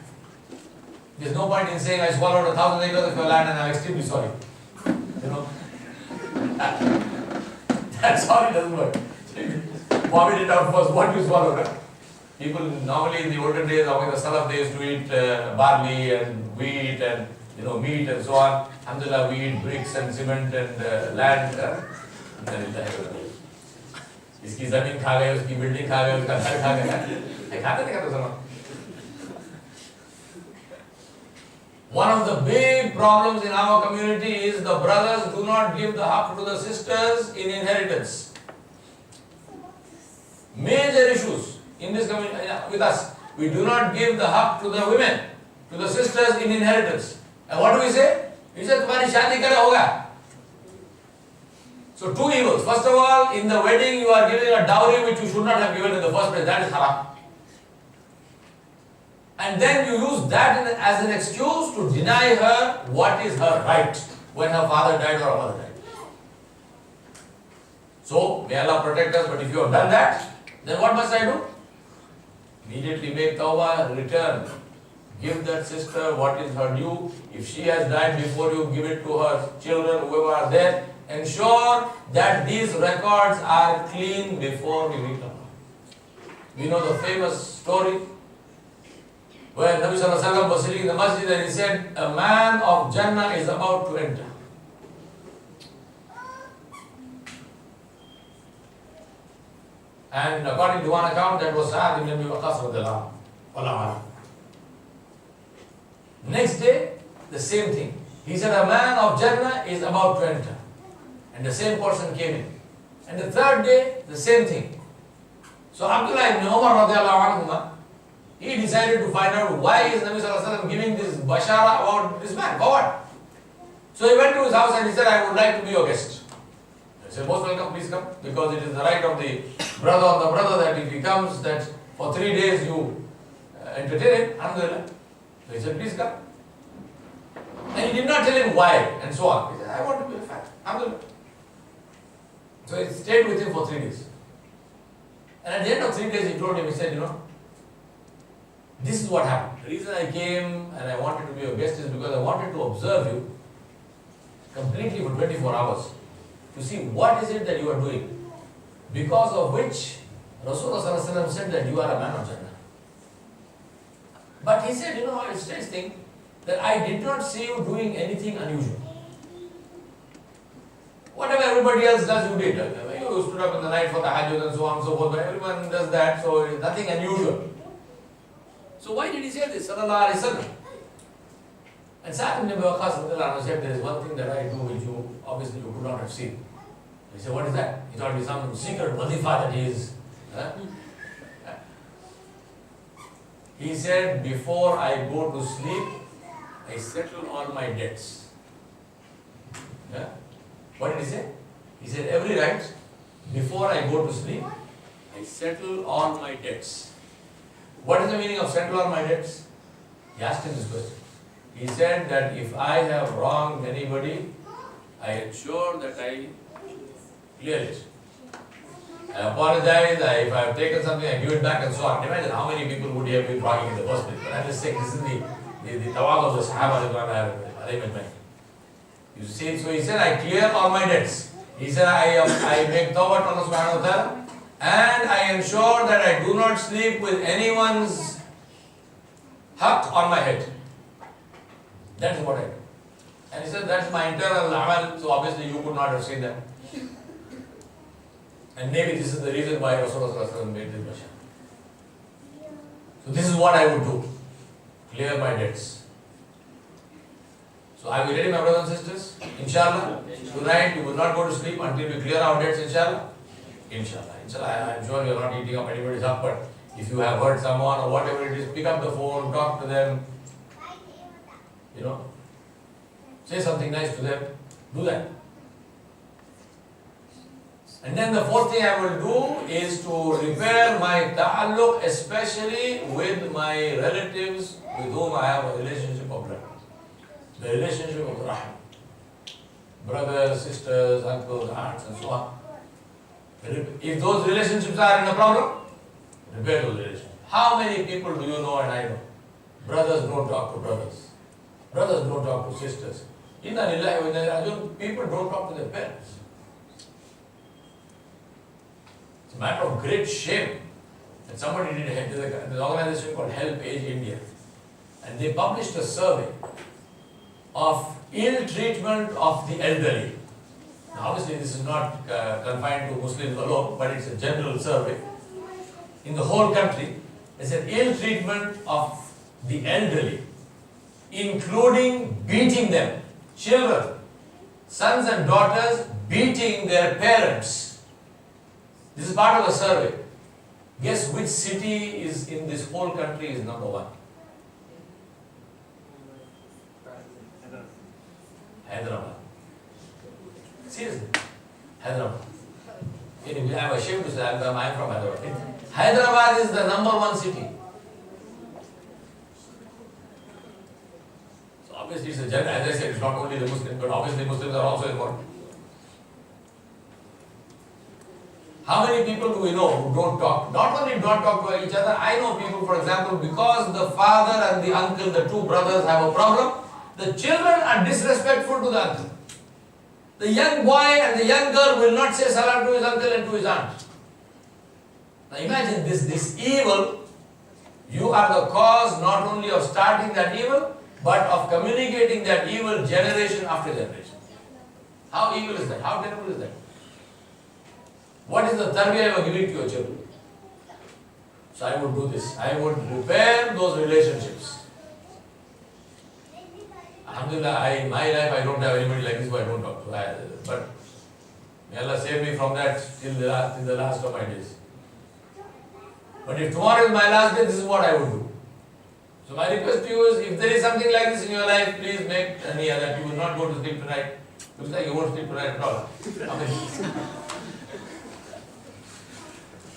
There's no point in saying I swallowed 1,000 acres of your land and I'm extremely sorry. You know? That sorry doesn't work. Vomit it out first, what you swallowed. Right? People normally in the olden days, among the Salaf, they used to eat barley and wheat and meat and so on. Alhamdulillah, we eat bricks and cement and land. इसकी जमीन खा गए, उसकी building खा गए, उसका घर खा गए. खाते नहीं खाते सुनो. One of the big problems in our community is the brothers do not give the haqq to the sisters in inheritance. Major issues in this community with us. We do not give the haqq to the women, to the sisters in inheritance. And what do we say? We say, तुम्हारी शादी करे होगा. So two evils. First of all, in the wedding you are giving a dowry which you should not have given in the first place. That is haram. And then you use that as an excuse to deny her what is her right when her father died or her mother died. So, may Allah protect us, but if you have done that, then what must I do? Immediately make tawbah, return. Give that sister what is her due. If she has died before you, give it to her children, whoever are there. Ensure that these records are clean before we meet Allah. We know the famous story where Nabi Sallallahu Alaihi Wasallam was sitting in the masjid and he said, a man of Jannah is about to enter. And according to one account, that was Sa'ad ibn Abi Waqqas radhiyallahu anhu. Next day, the same thing. He said, a man of Jannah is about to enter. And the same person came in. And the third day, the same thing. So Abdullah ibn Umar radhiyallahu anhu, he decided to find out why is Nabi Sallallahu Alaihi Wasallam giving this bashara about this man. For what? So he went to his house and he said, I would like to be your guest. I said, most welcome, please come. Because it is the right of the brother on the brother that if he comes, that for 3 days you entertain him. Alhamdulillah. So he said, please come. And he did not tell him why and so on. He said, I want to be a fan. Alhamdulillah. So he stayed with him for 3 days. And at the end of 3 days he told him, he said, this is what happened. The reason I came and I wanted to be your guest is because I wanted to observe you completely for 24 hours to see what is it that you are doing, because of which Rasulullah said that you are a man of Jannah. But he said, a strange thing, that I did not see you doing anything unusual. Whatever everybody else does, you did. You stood up in the night for the Hajj and so on and so forth. Everyone does that, so it is nothing unusual. So why did he say this? Sallallahu Alaihi Wasallam. And Sa'ad ibn Abi Waqqas said, there is one thing that I do which you obviously you could not have seen. He said, what is that? He thought it was some secret wazifa that he is. He said, before I go to sleep, I settle all my debts. What did he say? He said, every night, before I go to sleep, I settle all my debts. What is the meaning of settle all my debts? He asked him this question. He said that if I have wronged anybody, I ensure that I clear it. I apologize, if I have taken something, I give it back and so on. Imagine how many people would have been talking in the first place. But I'm just saying, this is the tawad of the Sahaba that you see, so he said, I clear all my debts. He said, I make tawbah to Allah subhanahu wa ta'ala, and I ensure that I do not sleep with anyone's haqq on my head. That is what I do. And he said, that's my internal amal, so obviously you could not have seen that. And maybe this is the reason why Rasulullah made this bashar. So this is what I would do. Clear my debts. So are we ready, my brothers and sisters? Inshallah. Tonight we will not go to sleep until we clear our debts, inshallah. Inshallah. Inshallah, I am sure you are not eating up anybody's up, but if you have hurt someone or whatever it is, pick up the phone, talk to them. Say something nice to them. Do that. And then the fourth thing I will do is to repair my ta'alluq, especially with my relatives with whom I have a relationship of blood. The relationship of rahim. Brothers, sisters, uncles, aunts, and so on. If those relationships are in a problem, repair those relationships. How many people do you know and I know? Brothers don't talk to brothers. Brothers don't talk to sisters. Inna lillahi wa inna ilaihi raji'un. People don't talk to their parents. It's a matter of great shame that somebody did an organization called Help Age India, and they published a survey of ill treatment of the elderly. Now obviously this is not confined to Muslims alone, but it's a general survey. In the whole country, they said ill treatment of the elderly, including beating them. Children, sons and daughters beating their parents. This is part of the survey. Guess which city is in this whole country is number one? Hyderabad. Seriously, Hyderabad. I'm ashamed to say I'm from Hyderabad. Hyderabad is the number one city. So obviously it's a general, as I said, it's not only the Muslims, but obviously Muslims are also involved. How many people do we know who don't talk? Not only don't talk to each other, I know people, for example, because the father and the uncle, the two brothers have a problem, the children are disrespectful to the uncle. The young boy and the young girl will not say salam to his uncle and to his aunt. Now imagine this evil, you are the cause not only of starting that evil, but of communicating that evil generation after generation. How evil is that? How terrible is that? What is the tarbiyah you are giving to your children? So I would do this. I would repair those relationships. Alhamdulillah, in my life I don't have anybody like this who I don't talk to. But may Allah save me from that till the last of my days. But if tomorrow is my last day, this is what I would do. So my request to you is, if there is something like this in your life, please make niyyah that you will not go to sleep tonight. Looks like you won't sleep tonight at all.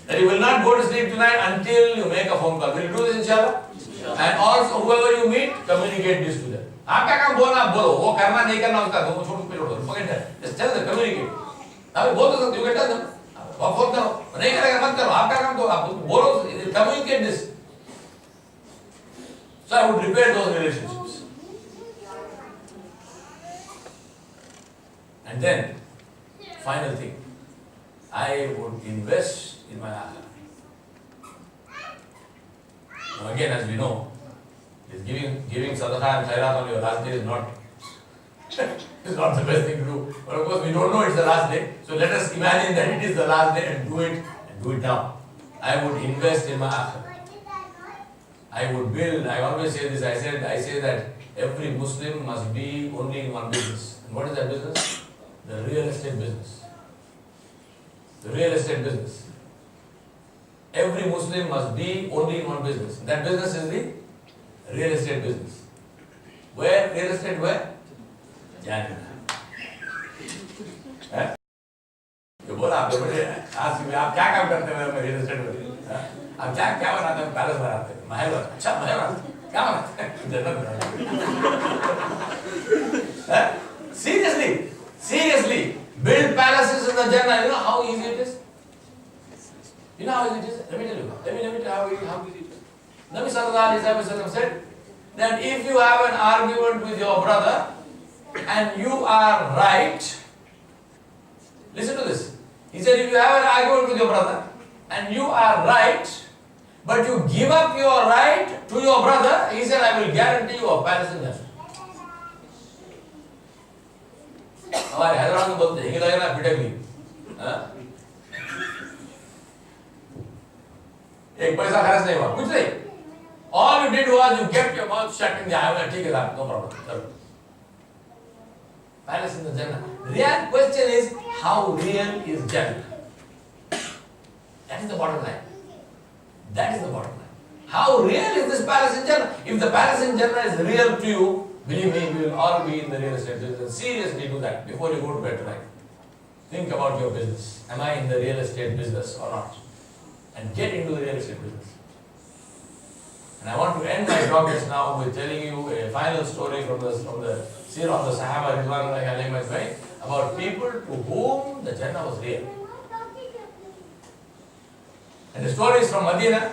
That you will not go to sleep tonight until you make a phone call. Will you do this, inshallah? And also, whoever you meet, communicate this to them. आप क्या काम बोलना आप बोलो, वो करना नहीं करना उसका दो छोड़ पे छोड़ो, forget that. Just tell them, communicate. आप बोल तो सकते हो, you can tell them. आप फोन करो, नहीं करेगा मत करो, आप क्या काम दो, आप बोलो, communicate this. So I would repair those relationships. And then, final thing, I would invest in my akhirah. Now again, as we know, giving sadaqah and khairat on your last day is not the best thing to do. But of course, we don't know it's the last day. So let us imagine that it is the last day and do it now. I would invest in my akhirah. I would build. I always say this. I say that every Muslim must be only in one business. And what is that business? The real estate business. The real estate business. Every Muslim must be only in one business. That business is the real estate business. Where? Real estate where? Jannah. You बोला आपने बड़े आज में आप क्या काम करते हैं मैं real estate में आप क्या बनाते हैं पैलेस बनाते हैं महल अच्छा महल क्या बनाते हैं जन्नत बनाते हैं seriously Seriously, build palaces in the Jannah. You know how easy it is? You know how easy it is? Let me tell you. Let me tell you how easy it is. Nabi Sallallahu Alaihi Wasallam said that if you have an argument with your brother and you are right, listen to this. He said if you have an argument with your brother and you are right, but you give up your right to your brother, he said, I will guarantee you a palace in Jannah. हमारे हैदराबाद में बोलते हैं, हिंगी ना पिटेगी, एक पैसा खर्च नहीं हुआ, कुछ नहीं. All you did was you kept your mouth shut in the eye. ठीक है साहब, no problem. Palace in the Jannah. Real question is, how real is Jannah? That is the bottom line. That is the bottom line. How real is this palace in Jannah? If the palace in Jannah is real to you, believe me, we will all be in the real estate business. Seriously do that before you go to bed tonight. Think about your business. Am I in the real estate business or not? And get into the real estate business. And I want to end my talk just now with telling you a final story from the Seerah of the Sahaba Ridwanullahi alayhim about people to whom the Jannah was real. And the story is from Medina.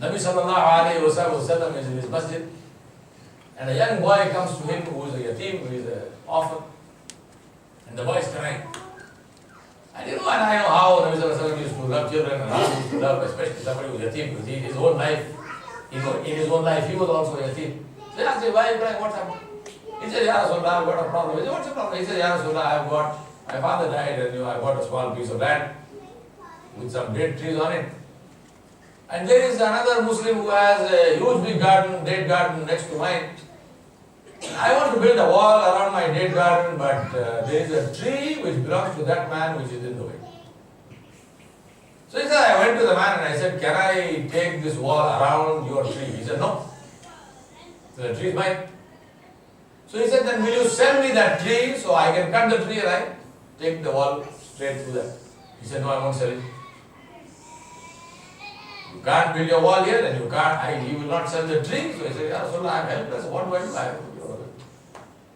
Nabi Sallallahu Alaihi Wasallam is in his masjid. And a young boy comes to him who is a yatim, who is an orphan. And the boy is crying. And you know, and I know how Nabi Sallallahu Alaihi Wasallam used to love children and how he used to love, especially somebody who is yatim, because in his own life, he was also a yatim. So he asked him, why are you crying? What's happened? He said, Ya Rasulullah, I've got a problem. He said, what's the problem? He said, Ya Rasulullah, my father died and I've got a small piece of land with some date trees on it. And there is another Muslim who has a huge big garden, date garden next to mine. I want to build a wall around my date garden, but there is a tree which belongs to that man which is in the way. So he said, I went to the man and I said, can I take this wall around your tree? He said, no. So the tree is mine. So he said, then will you sell me that tree so I can cut the tree and I take the wall straight through that? He said, no, I won't sell it. You can't build your wall here and he will not sell the tree. So he said, Ya Rasulullah, I am helpless. What do I do?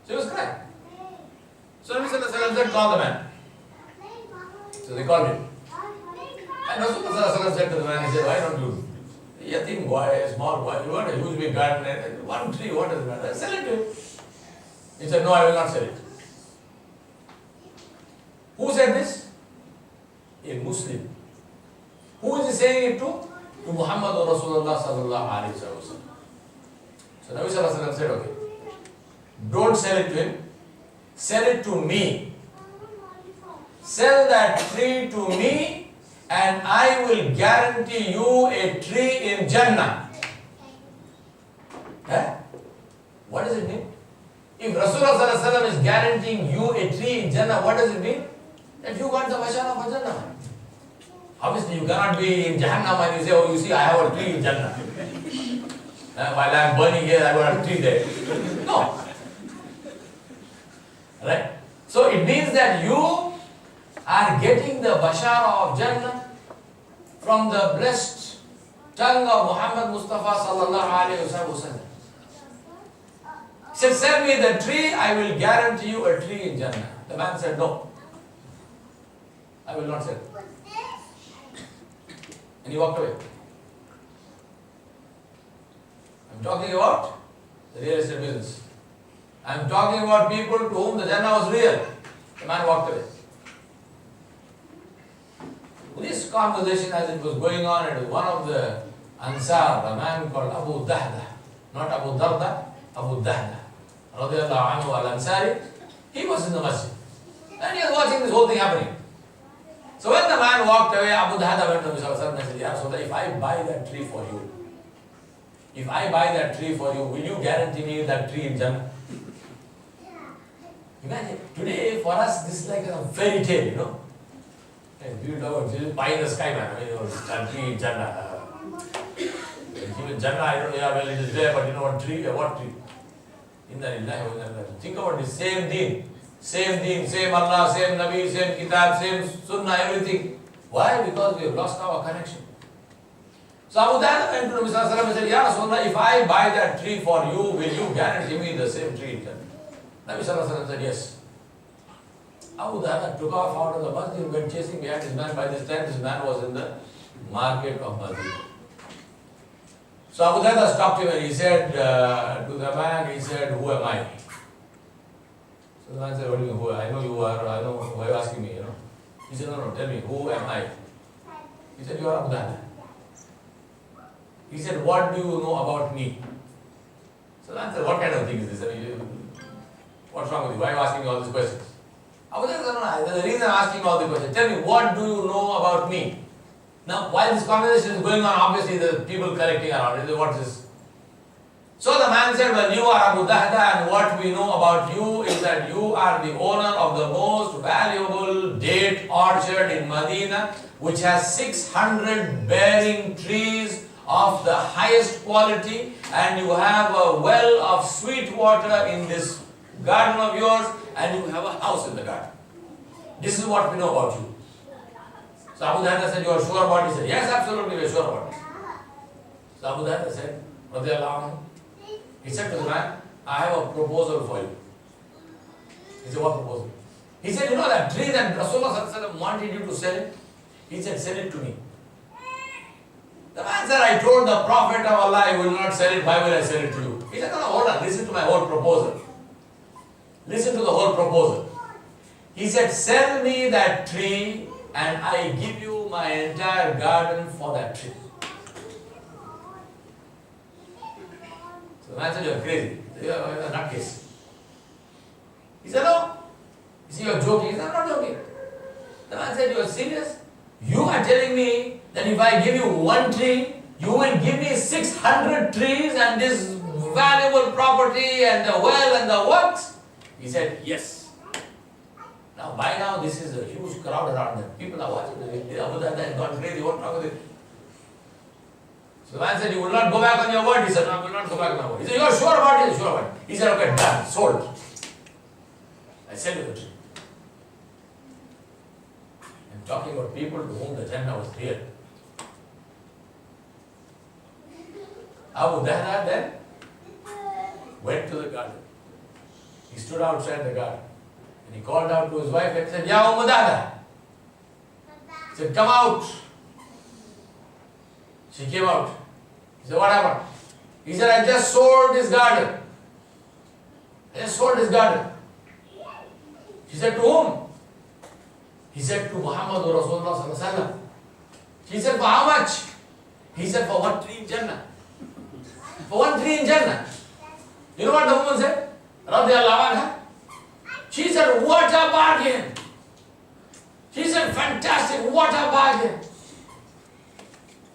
So he was crying. So Nabi Sallallahu Alaihi Wasallam said, call the man. So they called him. And Rasulullah said to the man, he said, why don't you, yatim boy, a small boy, you want a huge big garden, one tree, what does it matter? Sell it to him. He said, no, I will not sell it. Who said this? A Muslim. Who is he saying it to? To Muhammad Rasulullah Sallallahu Alaihi Wasallam. So Nabi Sallallahu Alaihi Wasallam said, okay, don't sell it to him, sell it to me. Sell that tree to me and I will guarantee you a tree in Jannah. What does it mean? If Rasulullah Sallallahu Alaihi Wasallam is guaranteeing you a tree in Jannah, what does it mean? That you got the bashara of Jannah. Obviously, you cannot be in Jahannam and you say, oh, you see, I have a tree in Jannah. While I am burning here, I got a tree there. No. Right? So it means that you are getting the bashara of Jannah from the blessed tongue of Muhammad Mustafa Sallallahu Alaihi Wasallam. He said, sell me the tree, I will guarantee you a tree in Jannah. The man said, no. I will not sell. And he walked away. I'm talking about the real estate business. I'm talking about people to whom the Jannah was real. The man walked away. This conversation as it was going on, it was one of the Ansar, a man called Abu Dahda, not Abu Darda, Abu Dahda, radiallahu anhu al-Ansari. He was in the masjid. And he was watching this whole thing happening. So when the man walked away, Abu Dahda went to Mirza Yawar Baig and said, Ya Rasulullah, if I buy that tree for you, will you guarantee me that tree in Jannah? Imagine, today for us this is like a fairy tale, you know. You know, it's pie in the sky, man. I mean, tree in Jannah. Even Jannah, I don't know, yeah, well, it is there, but you know what tree? What tree? Think about this, same deen, same Allah, same Nabi, same Kitab, same Sunnah, everything. Why? Because we have lost our connection. So Abu Dawud went to Nabi Sallallahu Alaihi Wasallam and said, Ya Rasulullah, if I buy that tree for you, will you guarantee me the same tree in Jannah? Nabi Sallallahu Alaihi Wasallam said, yes. Abu Dhabi took off out of the masjid, went chasing behind this man. By this time, this man was in the market of Masjid. So Abu Dhabi stopped him and he said to the man, he said, who am I? So the man said, what do you mean, who? I know you are, I know why are you asking me, He said, no, tell me, who am I? He said, you are Abu Dhabi. He said, what do you know about me? So the man said, what kind of thing is this? What's wrong with you? Why are you asking me all these questions? Abu Dhabi said, no, the reason I'm asking all the questions, tell me, what do you know about me? Now, while this conversation is going on, obviously the people collecting around it, what is this? So the man said, well, you are Abu Dahda, and what we know about you is that you are the owner of the most valuable date orchard in Medina, which has 600 bearing trees of the highest quality, and you have a well of sweet water in this garden of yours, and you have a house in the garden. This is what we know about you. So Abu Dahda said, you are sure about it? He said, yes, absolutely, we are sure about it. So Abu Dahda said, he said to the man, I have a proposal for you. He said, what proposal? He said, you know that tree that Rasulullah wanted you to sell it? He said, sell it to me. The man said, I told the Prophet of Allah, I will not sell it, why will I sell it to you? He said, no, hold on, listen to my whole proposal. Listen to the whole proposal. He said, sell me that tree and I give you my entire garden for that tree. So the man said, you are crazy. You are a nutcase. He said, no. He said, you are joking. He said, I'm not joking. The man said, you are serious? You are telling me that if I give you one tree, you will give me 600 trees and this valuable property and the well and the works? He said, yes. Now, by now, this is a huge crowd around them. People are watching. Abu Dhabi has gone crazy. What wrong with it? So the man said, you will not go back on your word. He said, no, I will not go back on my word. He said, you are sure about it? Sure about it. He said, okay, done, sold. I sell you the tree. I'm talking about people to whom the Jannah was clear. Abu Dhabi then went to the garden. He stood outside the garden. And he called out to his wife and said, Ya Dahda. He said, come out. She came out. He said, what happened? He said, I just sold this garden. I just sold this garden. She said, to whom? He said, to Muhammad Rasulullah Sallallahu Alaihi Wasallam. She said, for how much? He said, for one tree in Jannah. For one tree in Jannah. You know what the woman said? Radiallahu anha. She said, what a bargain. She said, fantastic, what a bargain.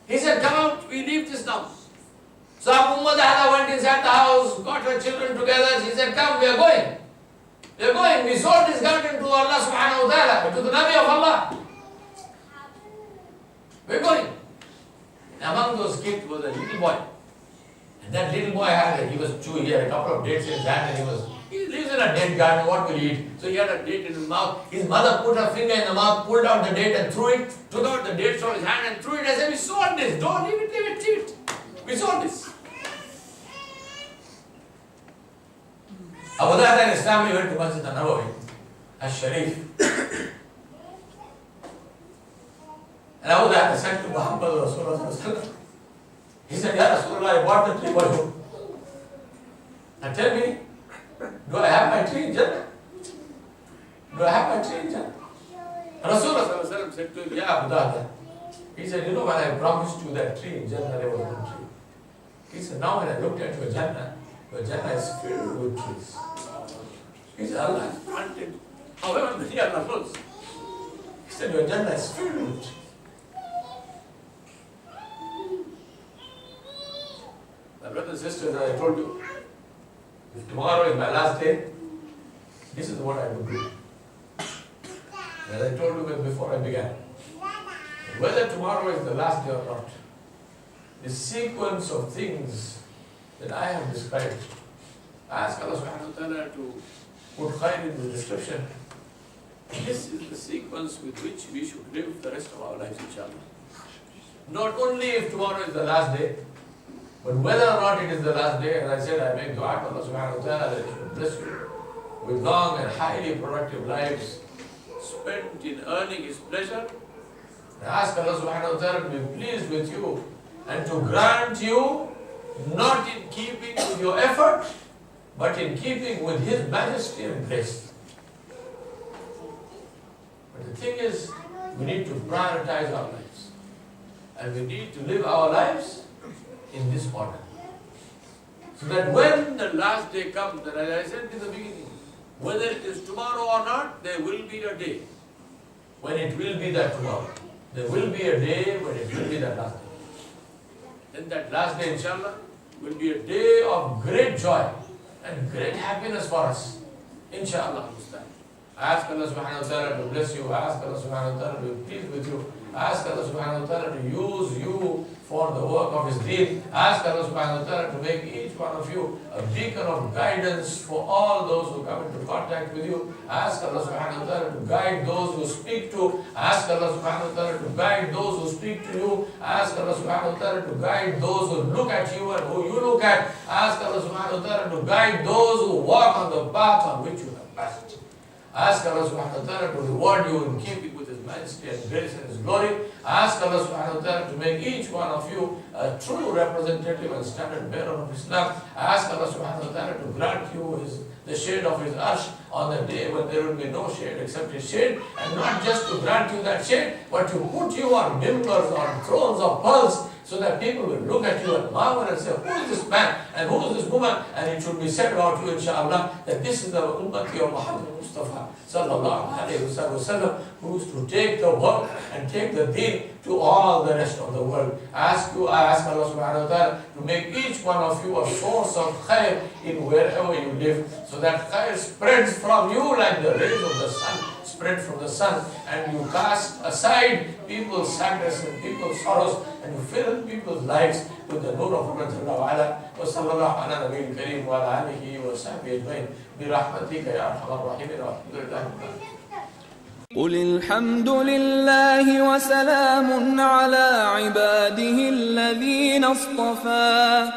He said, come out, we leave this now. So Abu Dahda went inside the house, got her children together. She said, come, we are going. We are going. We sold this garden to Allah subhanahu wa ta'ala, to the Nabi of Allah. We are going. Among those kids was a little boy. And that little boy he was chewing, he had a couple of dates in his hand and he lives in a date garden, what will he eat? So he had a date in his mouth. His mother put her finger in the mouth, pulled out the date and threw it, took out the dates from his hand and threw it. I said, we sold this, don't leave it, leave it. We sold this. Abu Dhabi and his family went to Masjid al-Nabawi, al-Sharif. And Abu Dhabi said to Muhammad Rasulullah, he said, Ya Rasulullah, I bought the tree for you. And tell me, do I have my tree in Jannah? Do I have my tree in Jannah? Rasulullah said to him, Ya Abu Dhabi. He said, you know when I promised you that tree in Jannah, there was no tree. He said, now when I looked at your Jannah is filled with trees. He said, Allah has planted however many Allah knows. He said, your Jannah is filled with trees. My brothers and sisters, as I told you, if tomorrow is my last day, this is what I would do. As I told you before I began, whether tomorrow is the last day or not, the sequence of things that I have described, I ask Allah subhanahu wa ta'ala to put khair in the description. This is the sequence with which we should live the rest of our lives, inshallah. Not only if tomorrow is the last day, but whether or not it is the last day, as I said, I make dua to Allah subhanahu wa ta'ala that He should bless you with long and highly productive lives spent in earning His pleasure. And ask Allah subhanahu wa ta'ala to be pleased with you and to grant you not in keeping with your effort, but in keeping with His majesty and grace. But the thing is, we need to prioritize our lives. And we need to live our lives in this order. So that when the last day comes, and as I said in the beginning, whether it is tomorrow or not, there will be a day when it will be that tomorrow. There will be a day when it will be that last day. Then that last day, inshallah, will be a day of great joy and great happiness for us. Inshallah. Ask Allah subhanahu wa ta'ala to bless you. Ask Allah subhanahu wa ta'ala to be pleased with you. Ask Allah subhanahu wa ta'ala to use you for the work of His deen. Ask Allah subhanahu wa ta'ala to make each one of you a beacon of guidance for all those who come into contact with you. Ask Allah subhanahu wa ta'ala to guide those who speak to. Ask Allah subhanahu wa ta'ala to guide those who speak to you. Ask Allah subhanahu wa ta'ala to guide those who look at you and who you look at. Ask Allah subhanahu wa ta'ala to guide those who walk on the path on which you have passed. Ask Allah subhanahu wa ta'ala to reward you in keeping with His majesty and grace and His glory. Ask Allah subhanahu wa ta'ala to make each one of you a true representative and standard bearer of Islam. Ask Allah subhanahu wa ta'ala to grant you the shade of His arsh on the day when there will be no shade except His shade. And not just to grant you that shade, but to put you on mimbars, on thrones of pearls, so that people will look at you and marvel and say, who is this man and who is this woman? And it should be said about you, inshallah, that this is the ummati of Muhammad Mustafa sallallahu alayhi wa sallam, who is to take the work and take the deen to all the rest of the world. I ask Allah subhanahu wa ta'ala to make each one of you a source of khair in wherever you live, so that khair spreads from you like the rays of the sun spread from the sun, and you cast aside people's sadness and people's sorrows, and you fill people's lives with the nur of Allah wa sallallahu ala nabiyil kareem wa ala alihi wa sahbihi ajmain bi rahmatika ya arhamar rahimin wa alhamdulillah. قل الحمد لله وسلام على عباده الذين اصطفى